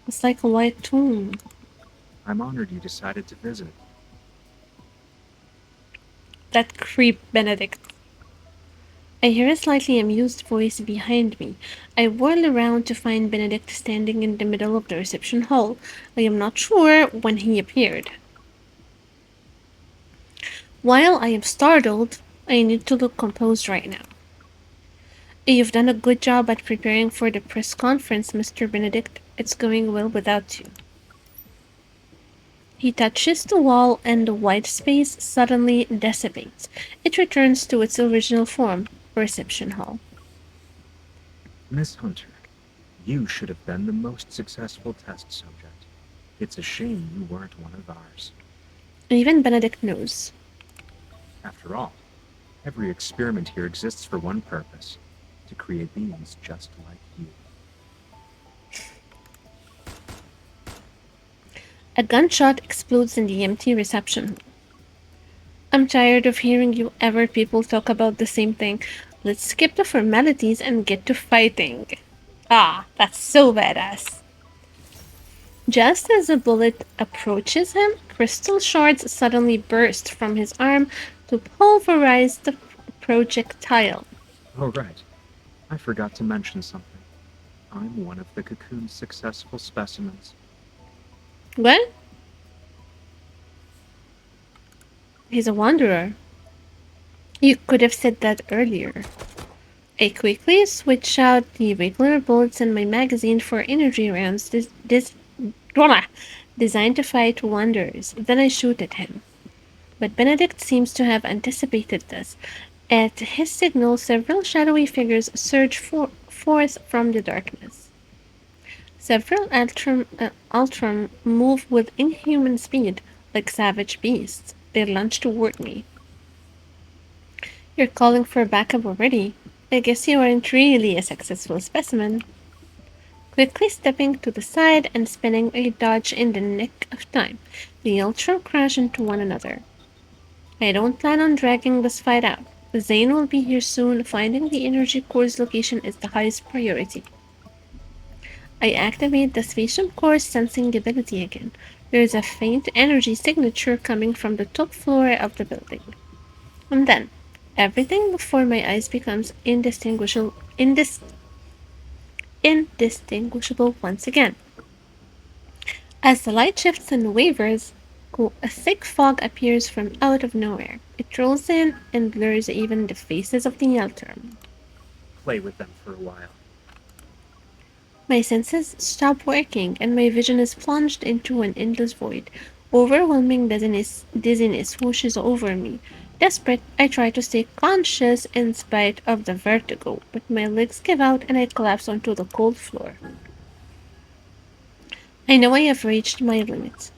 It's like a white tomb. I'm honored you decided to visit. That creep Benedict. I hear a slightly amused voice behind me. I whirl around to find Benedict standing in the middle of the reception hall. I am not sure when he appeared. While I am startled, I need to look composed right now. You've done a good job at preparing for the press conference, Mr. Benedict. It's going well without you. He touches the wall and the white space suddenly dissipates. It returns to its original form, reception hall. Miss Hunter, you should have been the most successful test subject. It's a shame you weren't one of ours. Even Benedict knows. After all, every experiment here exists for one purpose, to create beings just like you. A gunshot explodes in the empty reception hall. I'm tired of hearing you ever people talk about the same thing. Let's skip the formalities and get to fighting. Ah, that's so badass. Just as a bullet approaches him, crystal shards suddenly burst from his arm to pulverize the projectile. Oh, right. I forgot to mention something. I'm one of the Cocoon's successful specimens. What? He's a wanderer. You could have said that earlier. I quickly switch out the regular bullets in my magazine for energy rounds designed to fight wanderers. Then I shoot at him. But Benedict seems to have anticipated this. At his signal, several shadowy figures surge forth from the darkness. Several Ultram move with inhuman speed, like savage beasts. They lunge toward me. You're calling for backup already. I guess you aren't really a successful specimen. Quickly stepping to the side and spinning a dodge in the nick of time, the Ultram crash into one another. I don't plan on dragging this fight out. Zayne will be here soon. Finding the energy core's location is the highest priority. I activate the spatial core sensing ability again. There is a faint energy signature coming from the top floor of the building. And then, everything before my eyes becomes indistinguishable once again. As the light shifts and wavers, a thick fog appears from out of nowhere. It rolls in and blurs even the faces of the Elterm. Play with them for a while. My senses stop working and my vision is plunged into an endless void. Overwhelming dizziness whooshes over me. Desperate, I try to stay conscious in spite of the vertigo, but my legs give out and I collapse onto the cold floor. I know I have reached my limit.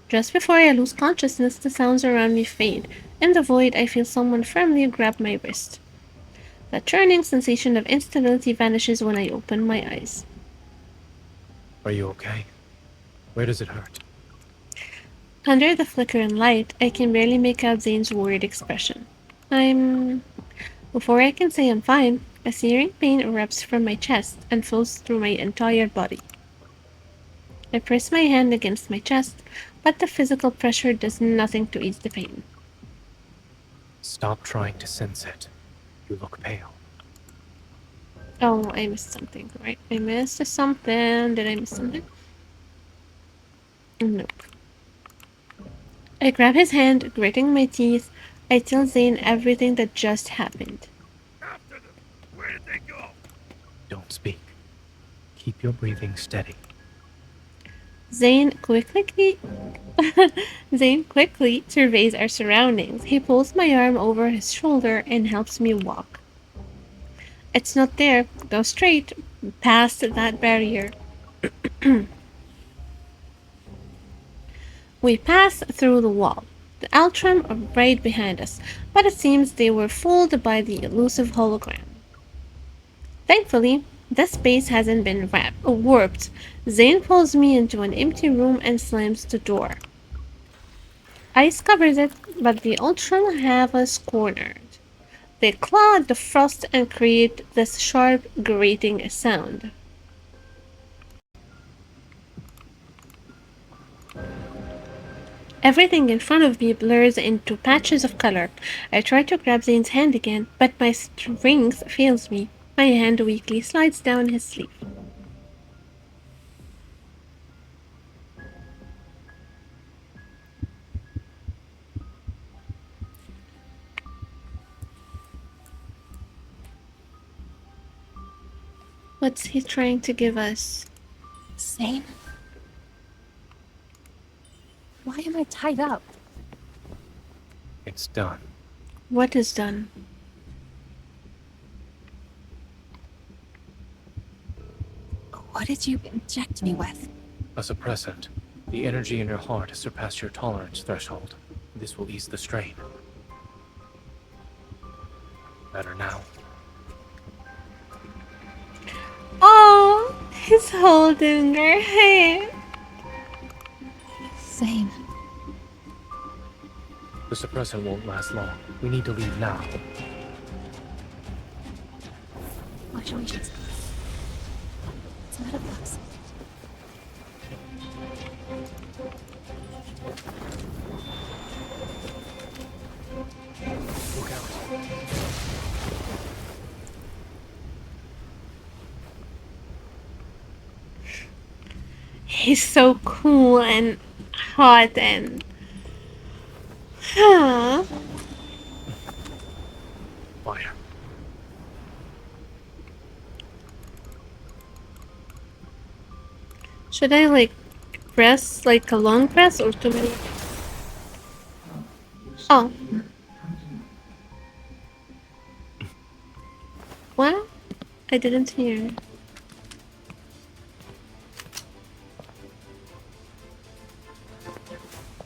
Just before I lose consciousness, the sounds around me fade. In the void, I feel someone firmly grab my wrist. The churning sensation of instability vanishes when I open my eyes. Are you okay? Where does it hurt? Under the flickering light, I can barely make out Zayne's worried expression. Before I can say I'm fine, a searing pain erupts from my chest and flows through my entire body. I press my hand against my chest, but the physical pressure does nothing to ease the pain. Stop trying to sense it. You look pale. Oh, I missed something, right? I missed something. Did I miss something? Nope. I grab his hand, gritting my teeth. I tell Zayne everything that just happened. After them. Where did they go? Don't speak. Keep your breathing steady. Zayne quickly surveys our surroundings. He pulls my arm over his shoulder and helps me walk. It's not there. Go straight past that barrier. We pass through the wall. The Altram are right behind us, but it seems they were fooled by the elusive hologram. Thankfully, this space hasn't been warped. Zayne pulls me into an empty room and slams the door. Ice covers it, but the Ultron have us cornered. They claw at the frost and create this sharp, grating sound. Everything in front of me blurs into patches of color. I try to grab Zayne's hand again, but my strength fails me. My hand weakly slides down his sleeve. What's he trying to give us? Zayne? Why am I tied up? It's done. What is done? What did you inject me with? A suppressant. The energy in your heart has surpassed your tolerance threshold. This will ease the strain. Better now. Oh, he's holding her hand. Zayne. The suppressant won't last long. We need to leave now. Fluctuations. It's not a flux. Look out. He's so cool and hot and... Fire. Should I press a long press or too many? Oh. Well, I didn't hear.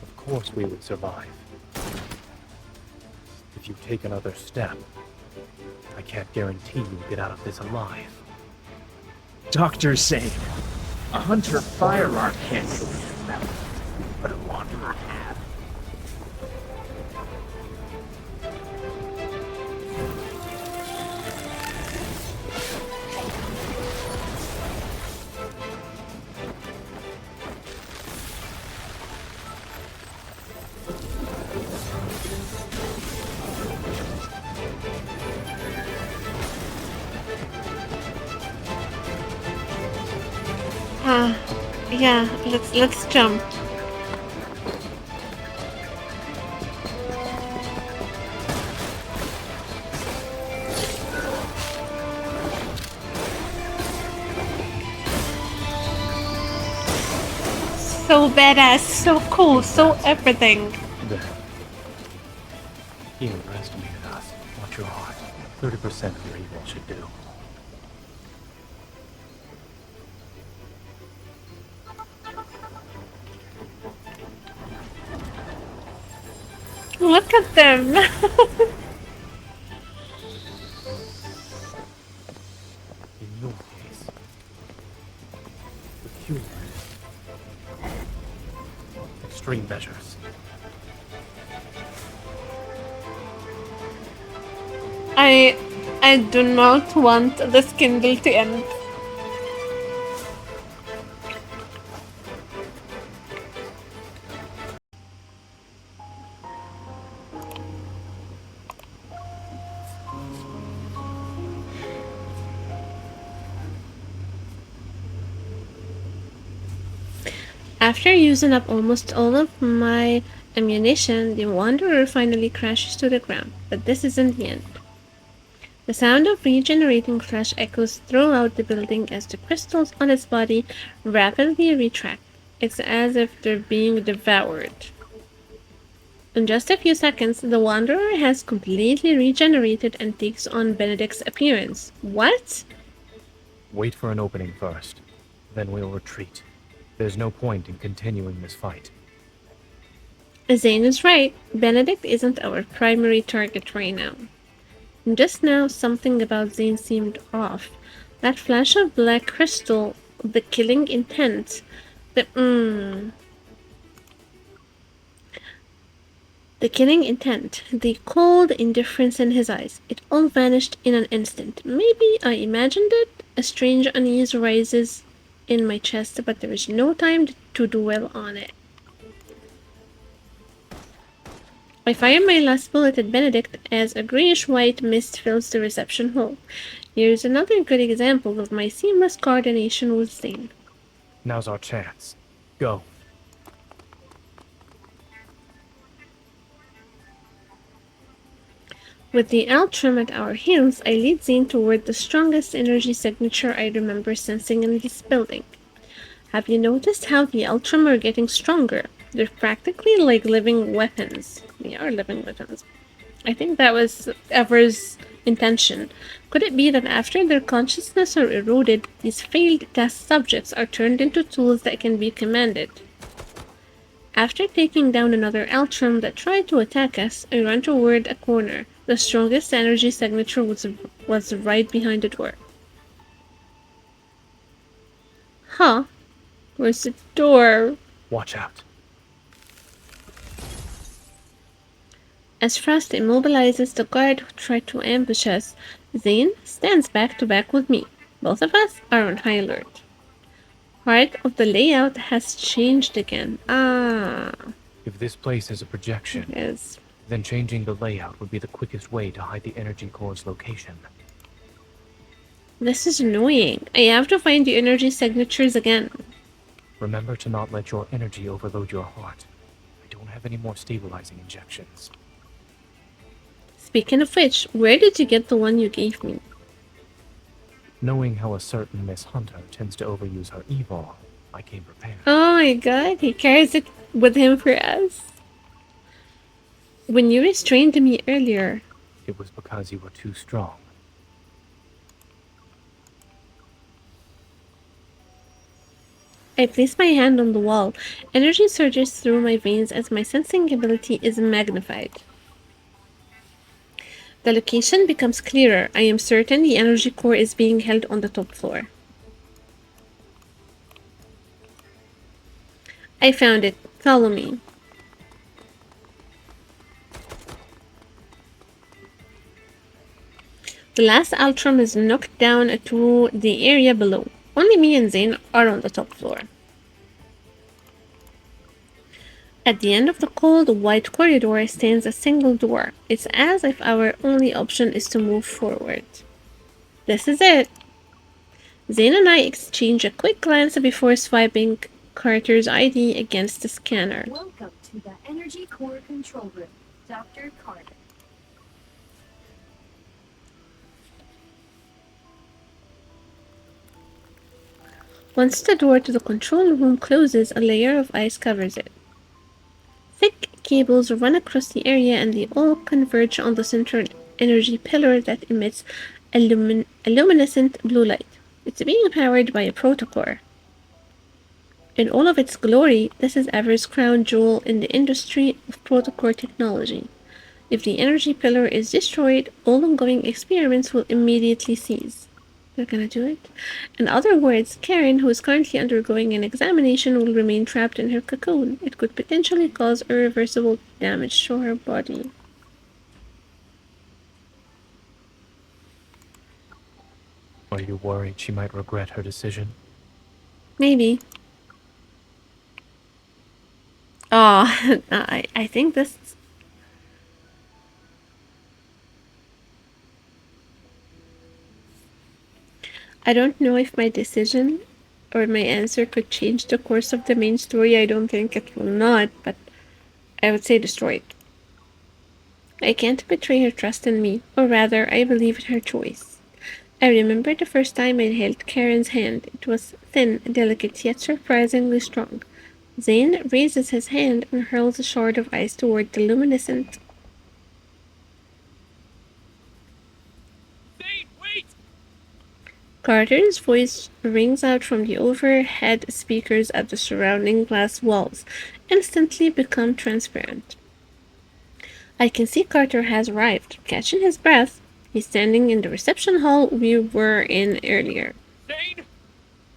Of course we would survive. If you take another step, I can't guarantee you'll get out of this alive. Dr. Zayne, a hunter firearm can't kill you, but a wanderer can. Yeah, let's jump. So badass, so cool, so everything. There. He underestimated us. Watch your heart. 30% of your evil should do. Look at them. In your case, peculiar. Extreme measures. I do not want this Kindle to end. After using up almost all of my ammunition, the Wanderer finally crashes to the ground, but this isn't the end. The sound of regenerating flesh echoes throughout the building as the crystals on its body rapidly retract. It's as if they're being devoured. In just a few seconds, the Wanderer has completely regenerated and takes on Benedict's appearance. What? Wait for an opening first. Then we'll retreat. There's no point in continuing this fight. Zayne is right. Benedict isn't our primary target right now. Just now, something about Zayne seemed off. That flash of black crystal, the killing intent, the killing intent, the cold indifference in his eyes. It all vanished in an instant. Maybe I imagined it. A strange unease rises in my chest, but there is no time to dwell on it. I fire my last bullet at Benedict as a grayish-white mist fills the reception hall. Here's another good example of my seamless coordination with Zayne. Now's our chance. Go. With the Altrum at our heels, I lead Zayne toward the strongest energy signature I remember sensing in this building. Have you noticed how the Altrum are getting stronger? They're practically like living weapons. They are living weapons. I think that was Ever's intention. Could it be that after their consciousness are eroded, these failed test subjects are turned into tools that can be commanded? After taking down another Altrum that tried to attack us, I ran toward a corner. The strongest energy signature was right behind the door. Huh? Where's the door? Watch out. As Frost immobilizes the guard who tried to ambush us, Zayne stands back to back with me. Both of us are on high alert. Part of the layout has changed again. If this place is a projection, Yes. then changing the layout would be the quickest way to hide the energy core's location. This is annoying. I have to find the energy signatures again. Remember to not let your energy overload your heart. I don't have any more stabilizing injections. Speaking of which, where did you get the one you gave me? Knowing how a certain Miss Hunter tends to overuse her evil, I came prepared. Oh my god, he carries it with him for us. When you restrained me earlier, It was because you were too strong. I place my hand on the wall. Energy surges through my veins as my sensing ability is magnified. The location becomes clearer. I am certain the energy core is being held on the top floor. I found it. Follow me. The last Altrum is knocked down to the area below. Only me and Zayne are on the top floor. At the end of the cold, white corridor stands a single door. It's as if our only option is to move forward. This is it. Zayne and I exchange a quick glance before swiping Carter's ID against the scanner. Welcome to the Energy Core Control Room, Dr. Carter. Once the door to the control room closes, a layer of ice covers it. Thick cables run across the area and they all converge on the central energy pillar that emits a luminescent blue light. It's being powered by a protocore. In all of its glory, this is Ever's crown jewel in the industry of protocore technology. If the energy pillar is destroyed, all ongoing experiments will immediately cease. They're gonna do it? In other words, Karen, who is currently undergoing an examination, will remain trapped in her cocoon. It could potentially cause irreversible damage to her body. Are you worried she might regret her decision? Maybe. Oh, I think this... I don't know if my decision or my answer could change the course of the main story. I don't think it will not, but I would say destroy it. I can't betray her trust in me, or rather, I believe in her choice. I remember the first time I held Karen's hand. It was thin, delicate, yet surprisingly strong. Zayne raises his hand and hurls a shard of ice toward the luminescent. Zayne, wait! Carter's voice rings out from the overhead speakers at the surrounding glass walls, instantly become transparent. I can see Carter has arrived. Catching his breath, he's standing in the reception hall we were in earlier. Zayne,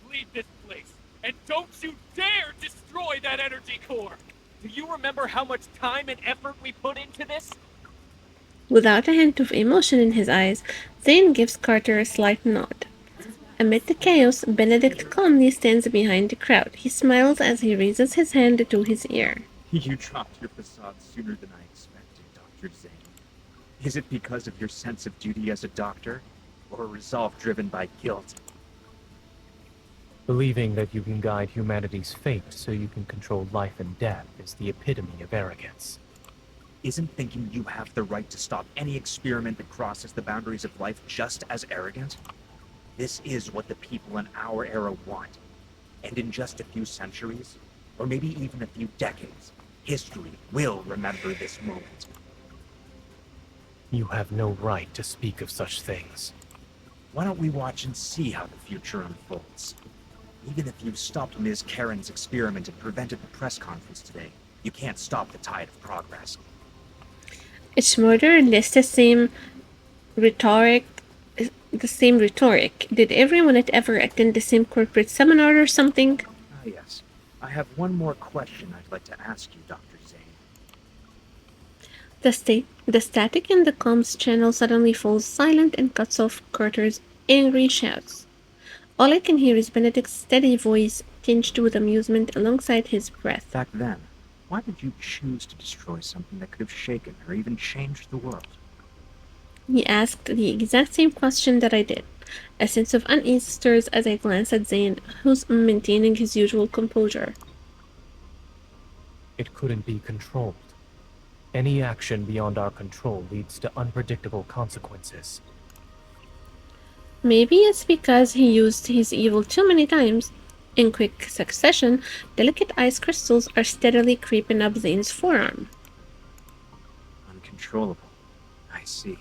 leave this place, and don't you dare destroy that energy core! Do you remember how much time and effort we put into this? Without a hint of emotion in his eyes, Zayne gives Carter a slight nod. Amid the chaos, Benedict calmly stands behind the crowd. He smiles as he raises his hand to his ear. You dropped your facade sooner than I expected, Dr. Zayne. Is it because of your sense of duty as a doctor, or a resolve driven by guilt? Believing that you can guide humanity's fate so you can control life and death is the epitome of arrogance. Isn't thinking you have the right to stop any experiment that crosses the boundaries of life just as arrogant? This is what the people in our era want. And in just a few centuries, or maybe even a few decades, history will remember this moment. You have no right to speak of such things. Why don't we watch and see how the future unfolds? Even if you stopped Ms. Karen's experiment and prevented the press conference today, you can't stop the tide of progress. It's more or less the same rhetoric. Did everyone at ever attend the same corporate seminar or something? Ah, yes. I have one more question I'd like to ask you, Dr. Zayne. The static in the comms channel suddenly falls silent and cuts off Carter's angry shouts. All I can hear is Benedict's steady voice tinged with amusement alongside his breath. Back then, why did you choose to destroy something that could have shaken or even changed the world? He asked the exact same question that I did. A sense of unease stirs as I glance at Zayne, who's maintaining his usual composure. It couldn't be controlled. Any action beyond our control leads to unpredictable consequences. Maybe it's because he used his evil too many times. In quick succession, delicate ice crystals are steadily creeping up Zayne's forearm. Uncontrollable. I see.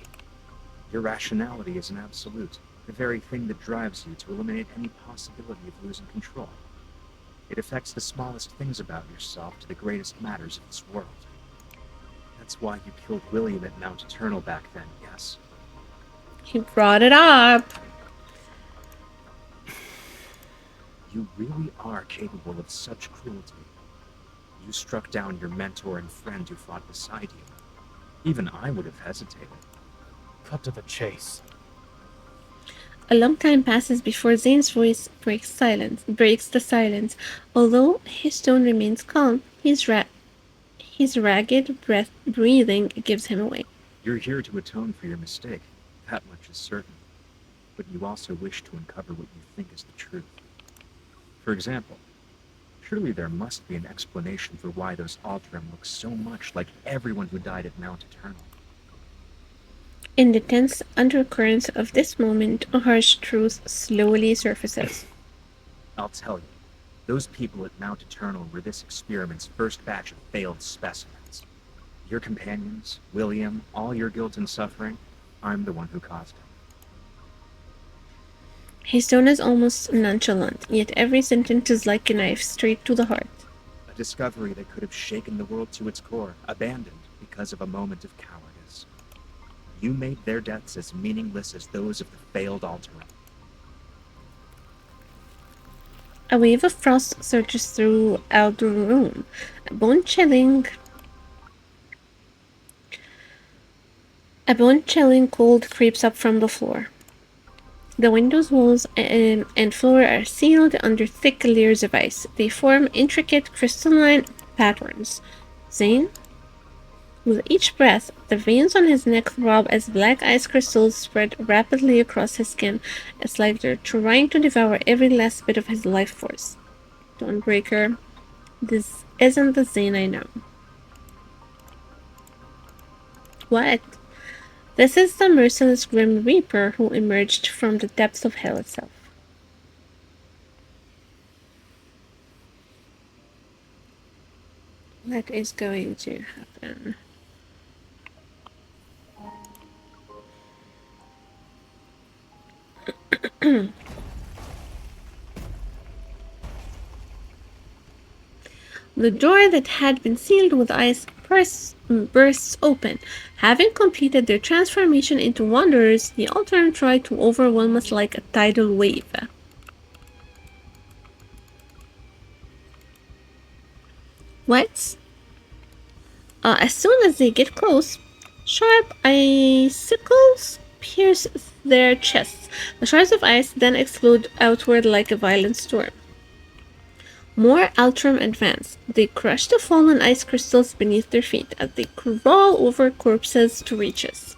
Your rationality is an absolute, the very thing that drives you to eliminate any possibility of losing control. It affects the smallest things about yourself to the greatest matters of this world. That's why you killed William at Mount Eternal back then, yes? He brought it up. You really are capable of such cruelty. You struck down your mentor and friend who fought beside you. Even I would have hesitated. Cut to the chase. A long time passes before Zayne's voice breaks the silence. Although his tone remains calm, his ragged breathing gives him away. You're here to atone for your mistake. That much is certain. But you also wish to uncover what you think is the truth. For example, surely there must be an explanation for why those Alterum look so much like everyone who died at Mount Eternal. In the tense undercurrents of this moment, a harsh truth slowly surfaces. I'll tell you, those people at Mount Eternal were this experiment's first batch of failed specimens. Your companions, William, all your guilt and suffering, I'm the one who caused it. His tone is almost nonchalant, yet every sentence is like a knife straight to the heart. A discovery that could have shaken the world to its core, abandoned because of a moment of cowardice. You made their deaths as meaningless as those of the failed Alterum. A wave of frost surges throughout the room. A bone-chilling cold creeps up from the floor. The windows, walls, and floor are sealed under thick layers of ice. They form intricate crystalline patterns. Zayne? With each breath, the veins on his neck throb as black ice crystals spread rapidly across his skin. It's like they're trying to devour every last bit of his life force. Dawnbreaker, this isn't the Zayne I know. What? This is the merciless Grim Reaper who emerged from the depths of hell itself. What is going to happen? The door that had been sealed with ice bursts open. Having completed their transformation into wanderers, the Alterum tried to overwhelm us like a tidal wave. What? As soon as they get close, sharp icicles pierce their chests. The shards of ice then explode outward like a violent storm. More Alterum advance. They crush the fallen ice crystals beneath their feet as they crawl over corpses to reach us.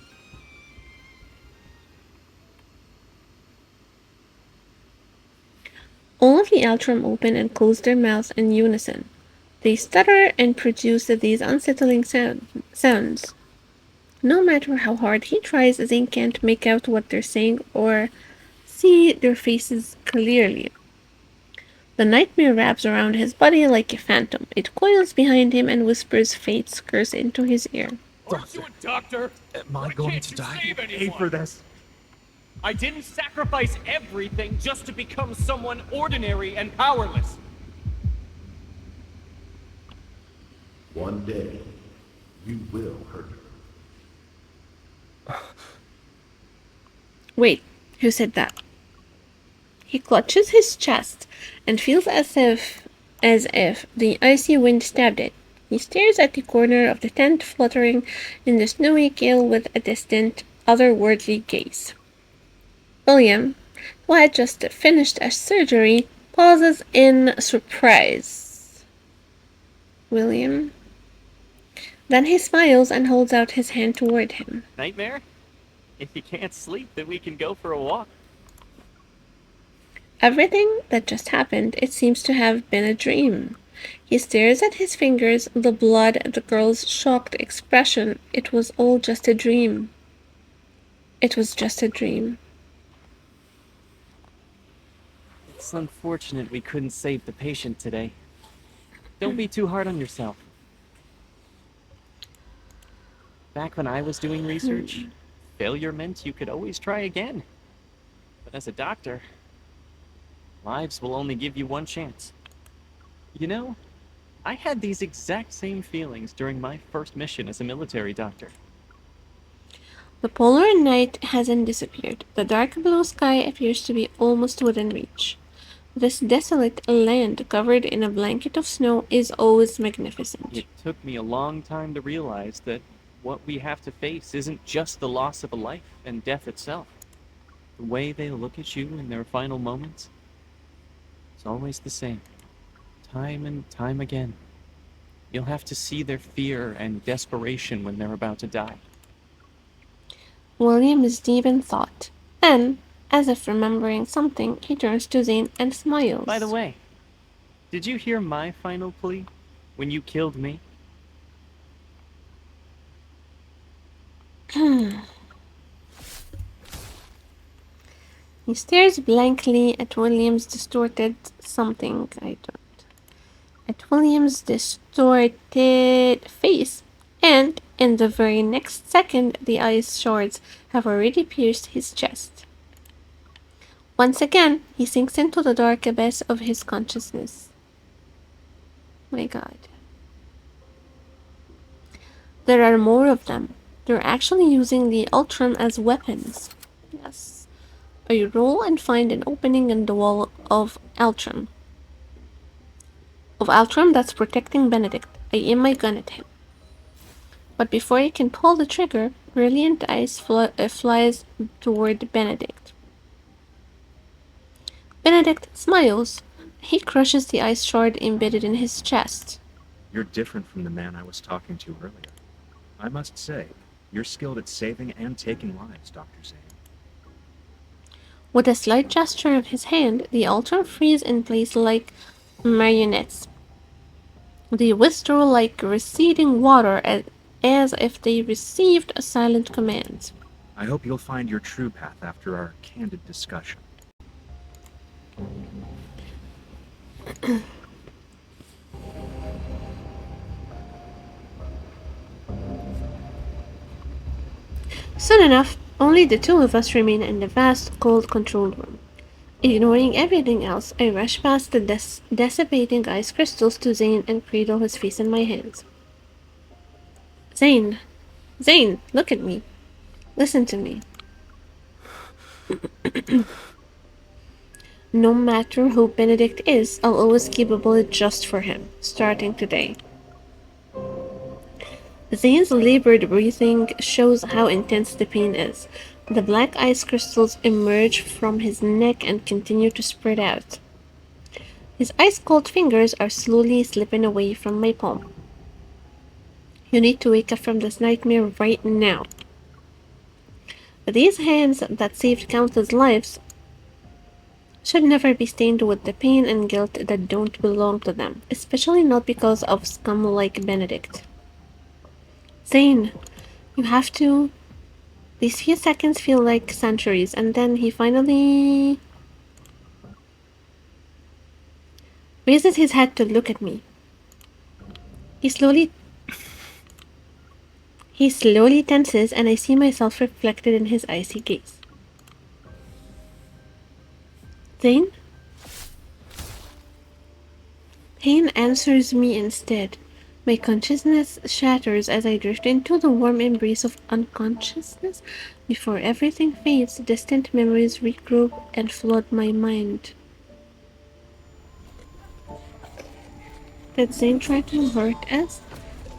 All of the Alterum open and close their mouths in unison. They stutter and produce these unsettling sounds. No matter how hard he tries, Zayne can't make out what they're saying or see their faces clearly. The nightmare wraps around his body like a phantom. It coils behind him and whispers fate's curse into his ear. Aren't you a doctor? Am I Why going can't to you die? save Pay anyone? for this. I didn't sacrifice everything just to become someone ordinary and powerless. One day, you will hurt her. Wait, who said that? He clutches his chest and feels as if the icy wind stabbed it. He stares at the corner of the tent fluttering in the snowy gale with a distant, otherworldly gaze. William, who had just finished a surgery, pauses in surprise. William? Then he smiles and holds out his hand toward him. Nightmare? If you can't sleep, then we can go for a walk. Everything that just happened, it seems to have been a dream. He stares at his fingers, the blood, the girl's shocked expression. It was all just a dream. It was just a dream. It's unfortunate we couldn't save the patient today. Don't be too hard on yourself. Back when I was doing research, failure meant you could always try again. But as a doctor, lives will only give you one chance. You know, I had these exact same feelings during my first mission as a military doctor. The polar night hasn't disappeared. The dark blue sky appears to be almost within reach. This desolate land covered in a blanket of snow is always magnificent. It took me a long time to realize that what we have to face isn't just the loss of a life and death itself. The way they look at you in their final moments, it's always the same. Time and time again. You'll have to see their fear and desperation when they're about to die. William is deep in thought. Then, as if remembering something, he turns to Zane and smiles. By the way, did you hear my final plea when you killed me? He stares blankly at William's distorted something. At William's distorted face, and in the very next second, the ice shards have already pierced his chest. Once again, he sinks into the dark abyss of his consciousness. My God. There are more of them. They're actually using the Ultram as weapons. Yes. I roll and find an opening in the wall of Ultram. That's protecting Benedict. I aim my gun at him. But before I can pull the trigger, brilliant ice flies toward Benedict. Benedict smiles. He crushes the ice shard embedded in his chest. You're different from the man I was talking to earlier. I must say, you're skilled at saving and taking lives, Dr. Zane. With a slight gesture of his hand, the Ultram freeze in place like marionettes. They withdraw like receding water as if they received a silent command. I hope you'll find your true path after our candid discussion. Soon enough, only the two of us remain in the vast, cold control room. Ignoring everything else, I rush past the dissipating ice crystals to Zane and cradle his face in my hands. Zane! Zane, look at me. Listen to me. No matter who Benedict is, I'll always keep a bullet just for him, starting today. Zane's labored breathing shows how intense the pain is. The black ice crystals emerge from his neck and continue to spread out. His ice-cold fingers are slowly slipping away from my palm. You need to wake up from this nightmare right now. These hands that saved countless lives should never be stained with the pain and guilt that don't belong to them, especially not because of scum like Benedict. Zane, you have to... These few seconds feel like centuries, and then he finally raises his head to look at me. He slowly tenses, and I see myself reflected in his icy gaze. Zane? Pain answers me instead. My consciousness shatters as I drift into the warm embrace of unconsciousness. Before everything fades, distant memories regroup and flood my mind. Did Zane try to hurt us?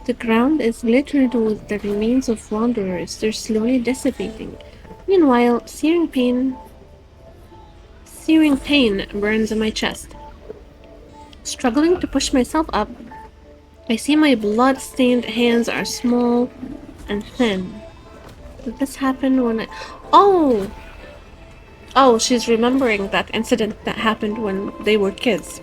The ground is littered with the remains of wanderers. They're slowly dissipating. Meanwhile, searing pain burns in my chest. Struggling to push myself up, I see my blood-stained hands are small and thin. Did this happen when I... Oh! Oh, she's remembering that incident that happened when they were kids.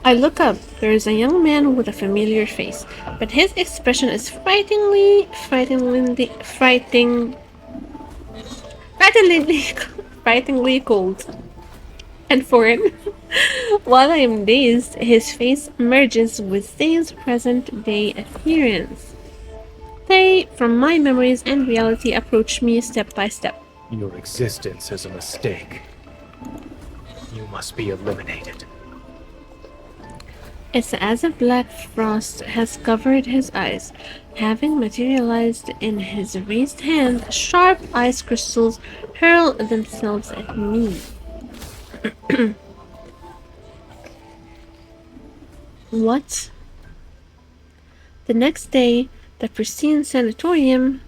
I look up. There is a young man with a familiar face, but his expression is frighteningly cold and foreign. While I am dazed, his face merges with Zane's present-day appearance. They, from my memories and reality, approach me step by step. Your existence is a mistake. You must be eliminated. It's as if black frost has covered his eyes. Having materialized in his raised hand, sharp ice crystals hurl themselves at me. What? The next day, the pristine sanatorium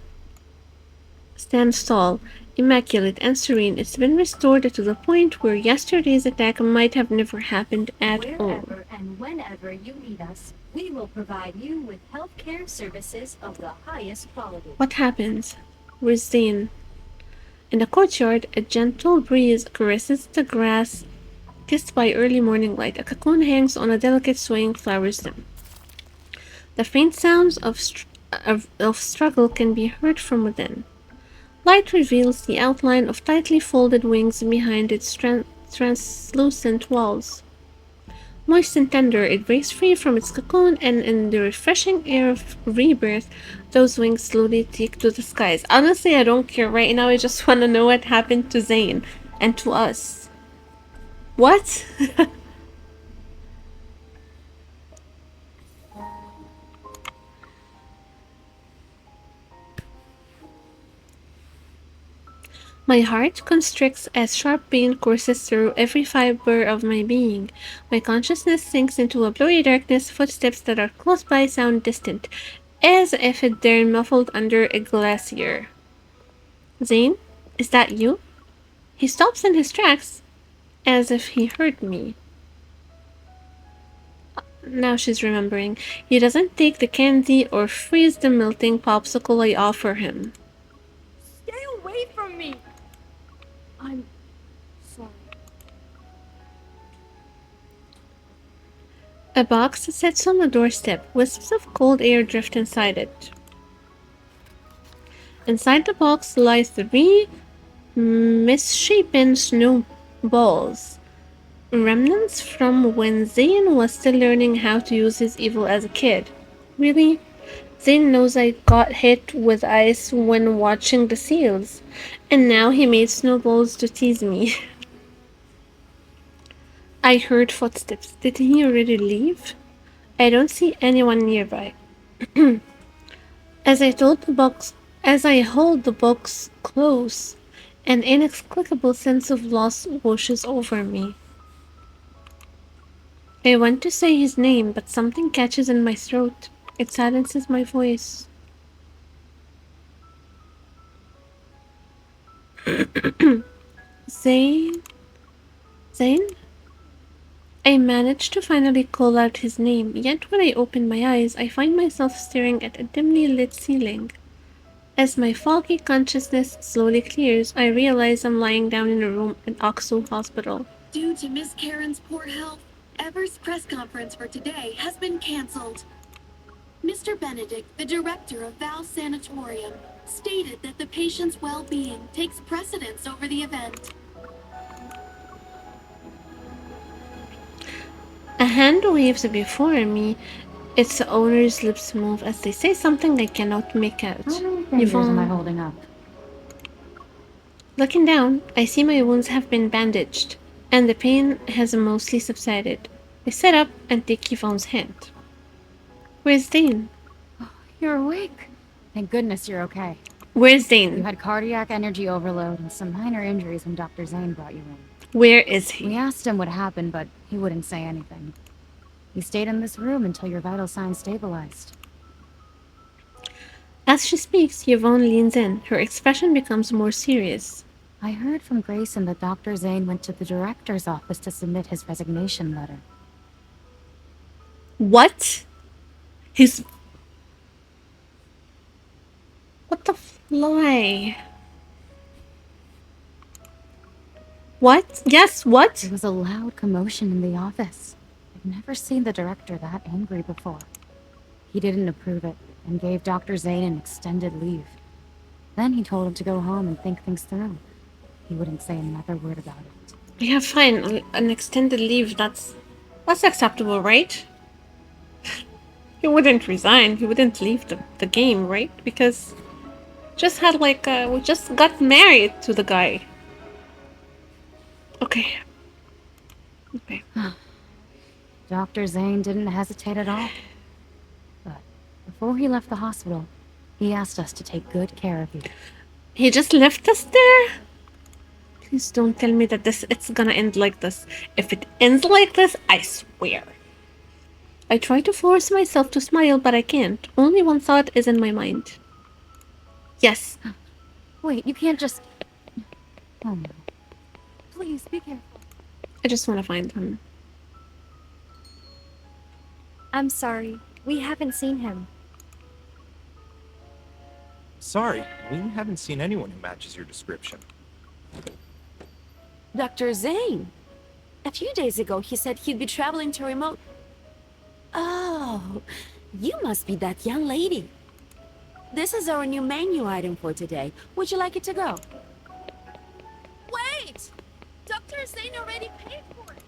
stands tall, immaculate and serene. It's been restored to the point where yesterday's attack might have never happened at all. Wherever and whenever you need us, we will provide you with healthcare services of the highest quality. What happens? Where's Zane? In the courtyard, a gentle breeze caresses the grass, kissed by early morning light. A cocoon hangs on a delicate swaying flower stem. The faint sounds of struggle can be heard from within. Light reveals the outline of tightly folded wings behind its translucent walls. Moist and tender, it breaks free from its cocoon, and in the refreshing air of rebirth, those wings slowly take to the skies. Honestly, I don't care right now. I just want to know what happened to Zane and to us. What? My heart constricts as sharp pain courses through every fiber of my being. My consciousness sinks into a blurry darkness, footsteps that are close by sound distant, as if they're muffled under a glacier. Zane, is that you? He stops in his tracks, as if he heard me. Now she's remembering. He doesn't take the candy or freeze the melting popsicle I offer him. Stay away from me! I'm sorry. A box sits on the doorstep. Wisps of cold air drift inside it. Inside the box lie 3 misshapen snowballs. Remnants from when Zane was still learning how to use his evil as a kid. Really? Zane knows I got hit with ice when watching the seals, and now he made snowballs to tease me. I heard footsteps. Did he already leave? I don't see anyone nearby. As I hold the box close, an inexplicable sense of loss washes over me. I want to say his name, but something catches in my throat. It silences my voice. Zane? Zane? I managed to finally call out his name, yet when I open my eyes, I find myself staring at a dimly lit ceiling. As my foggy consciousness slowly clears, I realize I'm lying down in a room at Oxo Hospital. Due to Miss Karen's poor health, Ever's press conference for today has been cancelled. Mr. Benedict, the director of Val Sanatorium, stated that the patient's well-being takes precedence over the event. A hand waves before me. Its owner's lips move as they say something I cannot make out. How many fingers am I holding up? Looking down, I see my wounds have been bandaged, and the pain has mostly subsided. I sit up and take Yvonne's hand. Where's Dane? Oh, you're awake. Thank goodness you're okay. Where's Dane? You had cardiac energy overload and some minor injuries when Dr. Zayne brought you in. Where is he? We asked him what happened, but he wouldn't say anything. He stayed in this room until your vital signs stabilized. As she speaks, Yvonne leans in. Her expression becomes more serious. I heard from Grayson that Dr. Zayne went to the director's office to submit his resignation letter. What? What the fly? What? Yes, what? There was a loud commotion in the office. I've never seen the director that angry before. He didn't approve it and gave Dr. Zayne an extended leave. Then he told him to go home and think things through. He wouldn't say another word about it. Yeah, fine. An extended leave, that's acceptable, right? He wouldn't resign. He wouldn't leave the game, right? Because just had we just got married to the guy. Okay. Dr. Zane didn't hesitate at all. But before he left the hospital, he asked us to take good care of you. He just left us there? Please don't tell me that it's gonna end like this. If it ends like this, I swear. I try to force myself to smile, but I can't. Only one thought is in my mind. Yes. Wait, you can't just... Oh no. Please, be careful. I just want to find him. I'm sorry. We haven't seen him. Sorry, we haven't seen anyone who matches your description. Dr. Zane. A few days ago, he said he'd be traveling to remote... Oh, you must be that young lady. This is our new menu item for today. Would you like it to go? Wait! Dr. Zane already paid for it.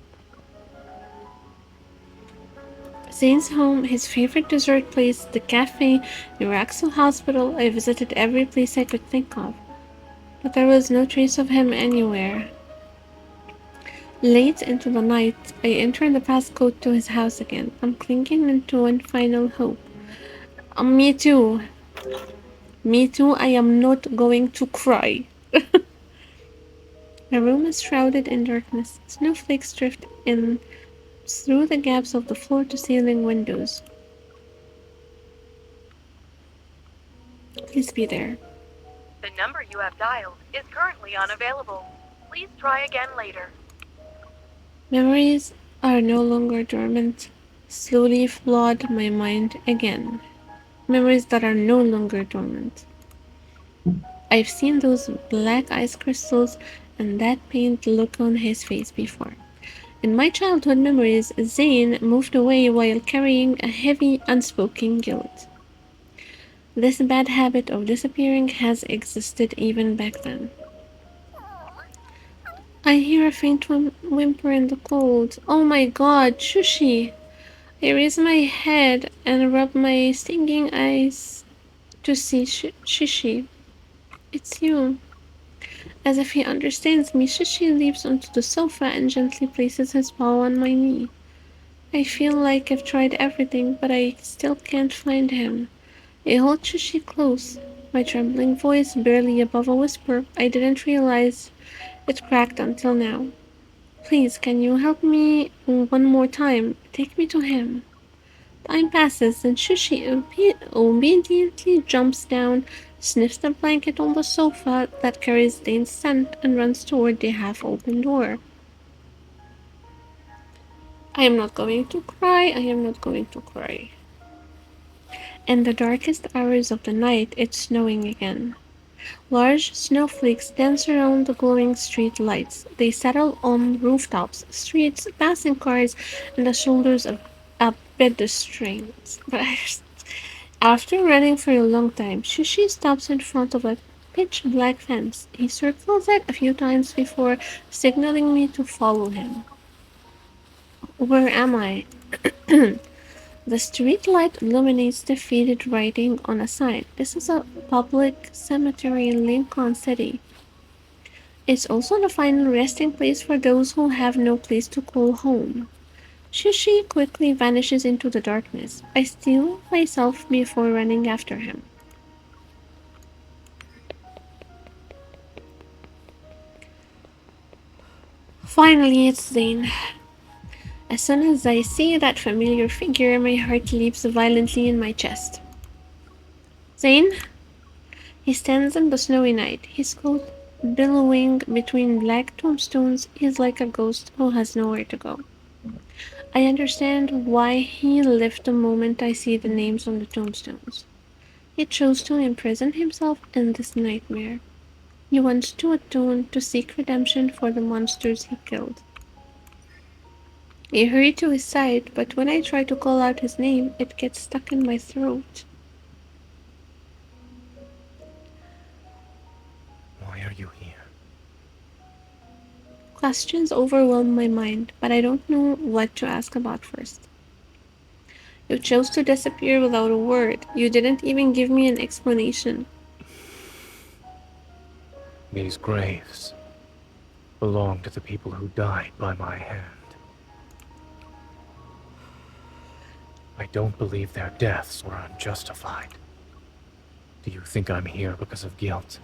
Zane's home, his favorite dessert place, the cafe, the Raxo hospital. I visited every place I could think of. But there was no trace of him anywhere. Late into the night, I enter the passcode to his house again. I'm clinging into one final hope. Me too. Me too, I am not going to cry. The room is shrouded in darkness. Snowflakes drift in through the gaps of the floor-to-ceiling windows. Please be there. The number you have dialed is currently unavailable. Please try again later. Memories are no longer dormant. Slowly flood my mind again. Memories that are no longer dormant. I've seen those black ice crystals and that pained look on his face before. In my childhood memories, Zayne moved away while carrying a heavy, unspoken guilt. This bad habit of disappearing has existed even back then. I hear a faint whimper in the cold. Oh my god, Shushi! I raise my head and rub my stinging eyes to see Shishi. It's you. As if he understands me, Shishi leaps onto the sofa and gently places his paw on my knee. I feel like I've tried everything, but I still can't find him. I hold Shishi close, my trembling voice barely above a whisper. I didn't realize it cracked until now. Please, can you help me one more time? Take me to him. Time passes, and Shushi obediently jumps down, sniffs the blanket on the sofa that carries Dane's scent, and runs toward the half-open door. I am not going to cry. I am not going to cry. In the darkest hours of the night, it's snowing again. Large snowflakes dance around the glowing street lights. They settle on rooftops, streets, passing cars, and the shoulders of pedestrians. But after running for a long time, Shushi stops in front of a pitch-black fence. He circles it a few times before signaling me to follow him. Where am I? The street light illuminates the faded writing on a sign. This is a public cemetery in Lincoln City. It's also the final resting place for those who have no place to call home. Shushi quickly vanishes into the darkness. I steel myself before running after him. Finally, it's Zayne. As soon as I see that familiar figure, my heart leaps violently in my chest. Zayne? He stands in the snowy night, his coat billowing between black tombstones. He's like a ghost who has nowhere to go. I understand why he left the moment I see the names on the tombstones. He chose to imprison himself in this nightmare. He wants to atone, to seek redemption for the monsters he killed. I hurry to his side, but when I try to call out his name, it gets stuck in my throat. Why are you here? Questions overwhelm my mind, but I don't know what to ask about first. You chose to disappear without a word. You didn't even give me an explanation. These graves belong to the people who died by my hand. I don't believe their deaths were unjustified. Do you think I'm here because of guilt?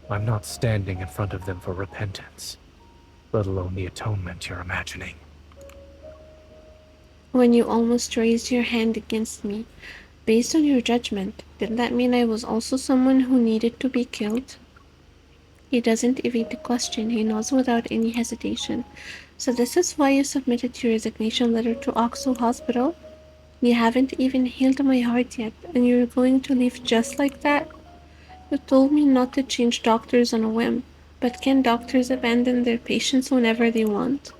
I'm not standing in front of them for repentance, let alone the atonement you're imagining. When you almost raised your hand against me, based on your judgment, did that mean I was also someone who needed to be killed? He doesn't evade the question, he nods without any hesitation. So this is why you submitted your resignation letter to Oxo Hospital? You haven't even healed my heart yet, and you're going to leave just like that? You told me not to change doctors on a whim, but can doctors abandon their patients whenever they want?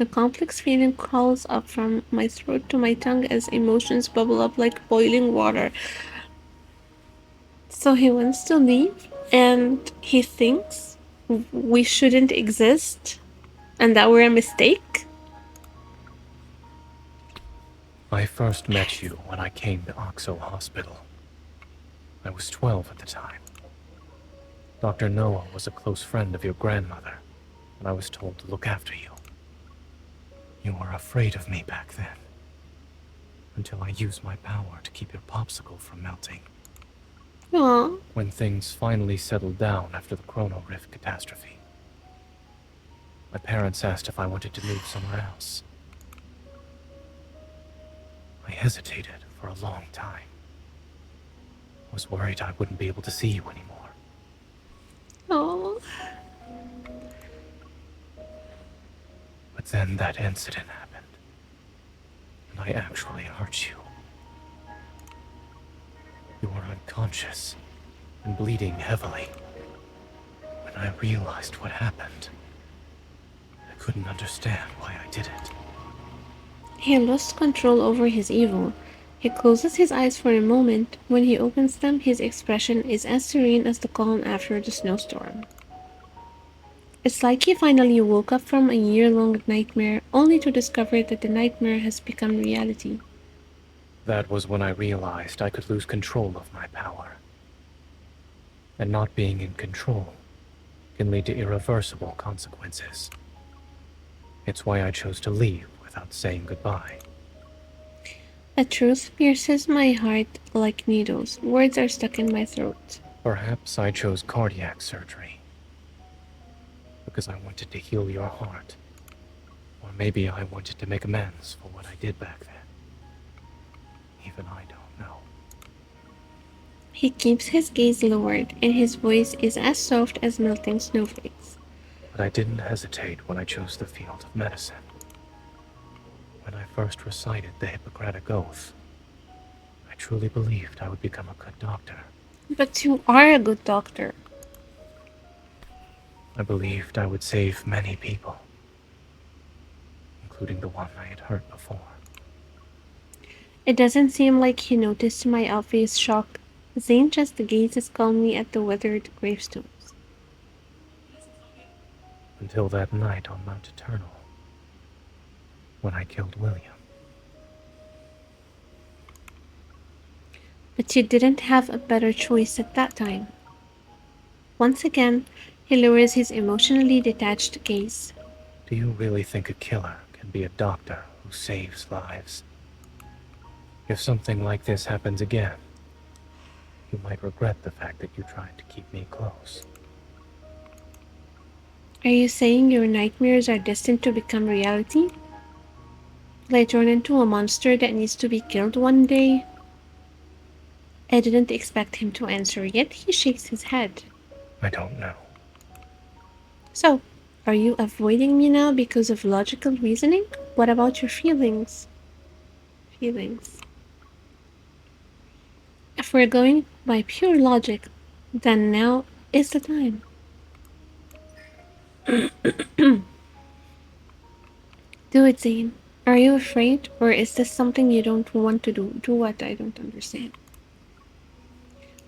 A complex feeling crawls up from my throat to my tongue as emotions bubble up like boiling water. So he wants to leave, and he thinks we shouldn't exist, and that we're a mistake? I first met you when I came to Oxo Hospital. I was 12 at the time. Dr. Noah was a close friend of your grandmother, and I was told to look after you. You were afraid of me back then, until I used my power to keep your popsicle from melting. Aww. When things finally settled down after the Chrono Rift catastrophe, my parents asked if I wanted to move somewhere else. I hesitated for a long time. I was worried I wouldn't be able to see you anymore. Oh. But then that incident happened, and I actually hurt you. You were unconscious and bleeding heavily. When I realized what happened, I couldn't understand why I did it. He lost control over his evil. He closes his eyes for a moment. When he opens them, his expression is as serene as the calm after the snowstorm. It's like he finally woke up from a year-long nightmare, only to discover that the nightmare has become reality. That was when I realized I could lose control of my power. And not being in control can lead to irreversible consequences. It's why I chose to leave without saying goodbye. A truth pierces my heart like needles. Words are stuck in my throat. Perhaps I chose cardiac surgery because I wanted to heal your heart. Or maybe I wanted to make amends for what I did back then. Even I don't know. He keeps his gaze lowered, and his voice is as soft as melting snowflakes. But I didn't hesitate when I chose the field of medicine. When I first recited the Hippocratic Oath, I truly believed I would become a good doctor. But you are a good doctor. I believed I would save many people, including the one I had hurt before. It doesn't seem like he noticed my obvious shock. Zayne just gazes calmly at the weathered gravestones. Until that night on Mount Eternal, when I killed William. But you didn't have a better choice at that time. Once again, he lowers his emotionally detached gaze. Do you really think a killer can be a doctor who saves lives? If something like this happens again, you might regret the fact that you tried to keep me close. Are you saying your nightmares are destined to become reality? Will I turn into a monster that needs to be killed one day? I didn't expect him to answer, yet he shakes his head. I don't know. So, are you avoiding me now because of logical reasoning? What about your feelings? Feelings. If we're going by pure logic, then now is the time. Do it, Zayne. Are you afraid, or is this something you don't want to do? Do what? I don't understand.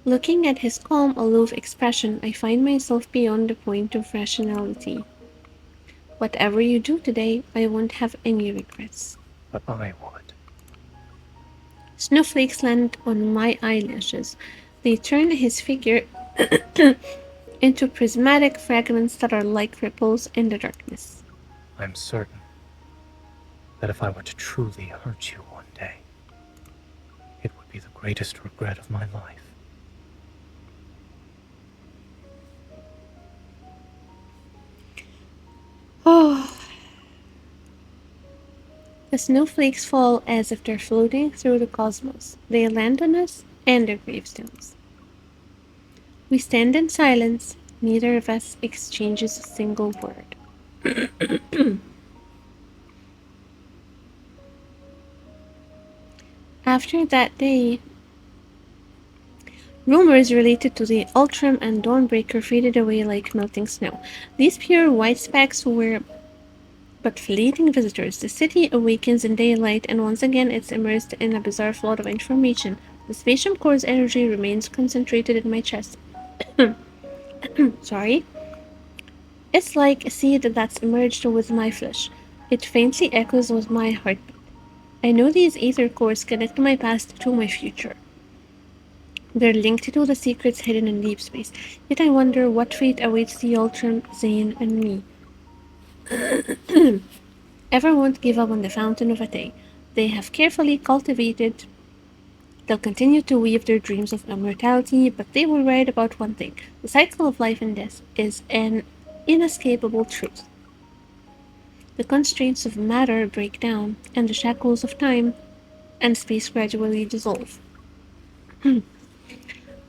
Looking at his calm, aloof expression, I find myself beyond the point of rationality. Whatever you do today, I won't have any regrets. But I would. Snowflakes land on my eyelashes. They turn his figure into prismatic fragments that are like ripples in the darkness. I'm certain. that if I were to truly hurt you one day, it would be the greatest regret of my life. Oh. The snowflakes fall as if they're floating through the cosmos. They land on us and their gravestones. We stand in silence. Neither of us exchanges a single word. After that day, rumors related to the Ultram and Dawnbreaker faded away like melting snow. These pure white specks were but fleeting visitors. The city awakens in daylight, and once again it's immersed in a bizarre flood of information. The spatium core's energy remains concentrated in my chest. Sorry. It's like a seed that's emerged with my flesh. It faintly echoes with my heartbeat. I know these ether cores connect my past to my future. They're linked to the secrets hidden in deep space. Yet I wonder what fate awaits the Ultram, Zayne, and me. Ever won't give up on the Fountain of Atay. They have carefully cultivated. They'll continue to weave their dreams of immortality, but they were right about one thing. The cycle of life and death is an inescapable truth. The constraints of matter break down, and the shackles of time and space gradually dissolve.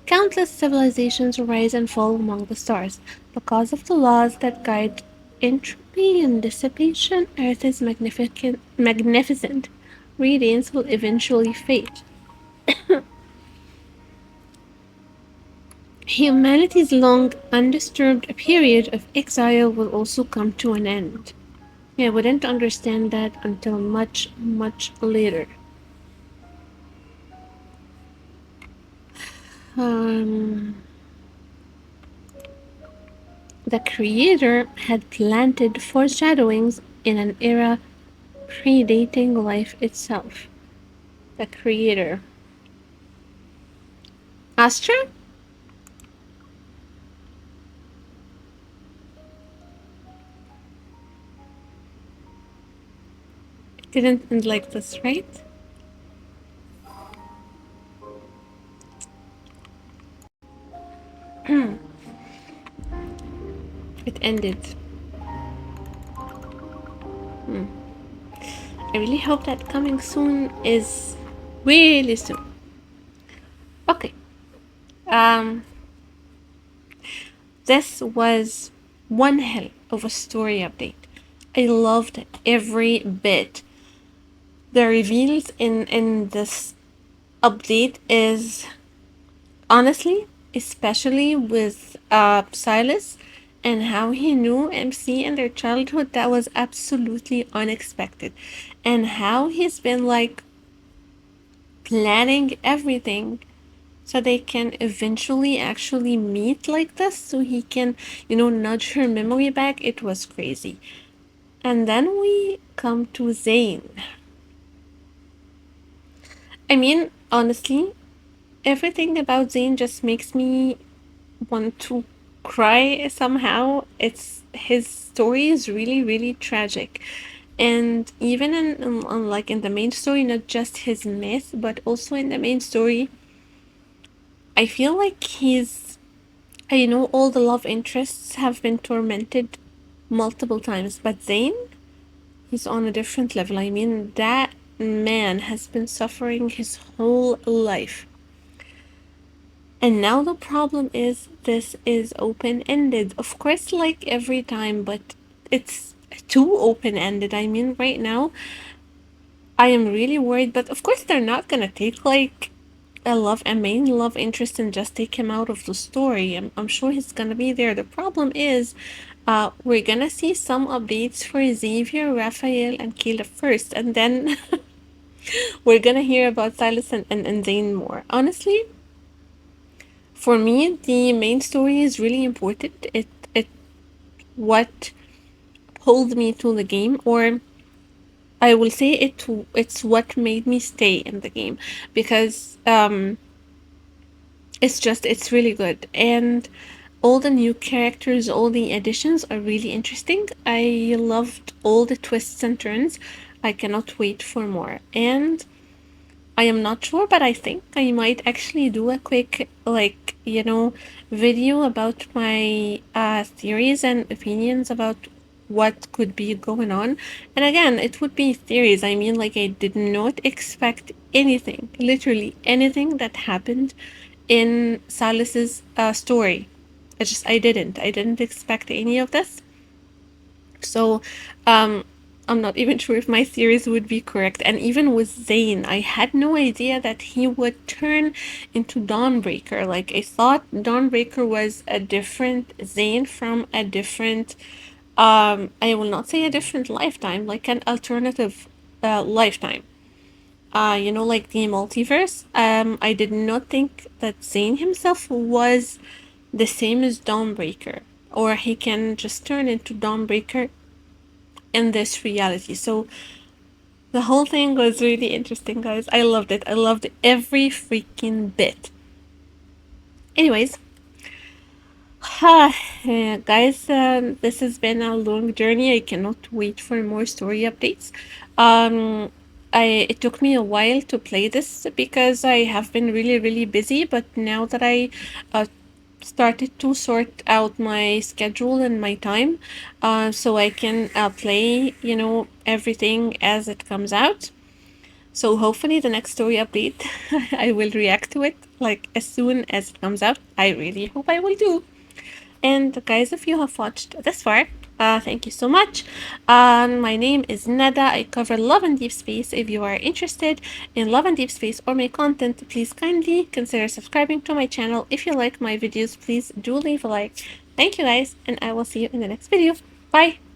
Countless civilizations rise and fall among the stars. Because of the laws that guide entropy and dissipation, Earth's magnificent radiance will eventually fade. Humanity's long, undisturbed period of exile will also come to an end. I wouldn't understand that until much, much later. The creator had planted foreshadowings in an era predating life itself. The creator. Astra? It didn't end like this, right? It ended. I really hope that coming soon is really soon. Okay. This was one hell of a story update. I loved every bit. The reveals in this update is honestly, especially with Silas and how he knew MC in their childhood, that was absolutely unexpected. And how he's been like planning everything so they can eventually actually meet like this, so he can, nudge her memory back. It was crazy. And then we come to Zayne. I mean, honestly, everything about Zayne just makes me want to cry somehow. His story is really, really tragic. And even in the main story, not just his myth, but also in the main story, I feel like all the love interests have been tormented multiple times, but Zayne, he's on a different level. I mean, that man has been suffering his whole life. And now the problem is this is open-ended. Of course, like every time, but it's too open-ended. I mean, right now, I am really worried, but of course they're not gonna take like a main love interest and just take him out of the story. I'm sure he's gonna be there. The problem is, we're gonna see some updates for Xavier, Raphael, and Caleb first, and then we're gonna hear about Silas and Zayne more. Honestly, for me, the main story is really important. It what pulled me to the game, or I will say it's what made me stay in the game, because it's really good, and all the new characters, all the additions are really interesting. I loved all the twists and turns. I cannot wait for more. And I am not sure, but I think I might actually do a quick, like, video about my theories and opinions about what could be going on. And again, it would be theories. I mean, like, I did not expect anything, literally anything that happened in Silas's story. I didn't expect any of this. So, I'm not even sure if my theories would be correct. And even with Zayne, I had no idea that he would turn into Dawnbreaker. Like, I thought Dawnbreaker was a different Zayne from a different, I will not say a different lifetime, like an alternative lifetime. Like the multiverse. I did not think that Zayne himself was the same as Dawnbreaker, or he can just turn into Dawnbreaker in this reality. So the whole thing was really interesting, guys. I loved it. I loved every freaking bit. Anyways, guys, this has been a long journey. I cannot wait for more story updates. It took me a while to play this because I have been really, really busy. But now that I started to sort out my schedule and my time, so I can play, everything as it comes out. So hopefully the next story update, I will react to it like as soon as it comes out. I really hope I will do. And guys, if you have watched this far, thank you so much. My name is Nada. I cover Love and Deep Space. If you are interested in Love and Deep Space or my content, please kindly consider subscribing to my channel. If you like my videos, please do leave a like. Thank you guys, and I will see you in the next video. Bye!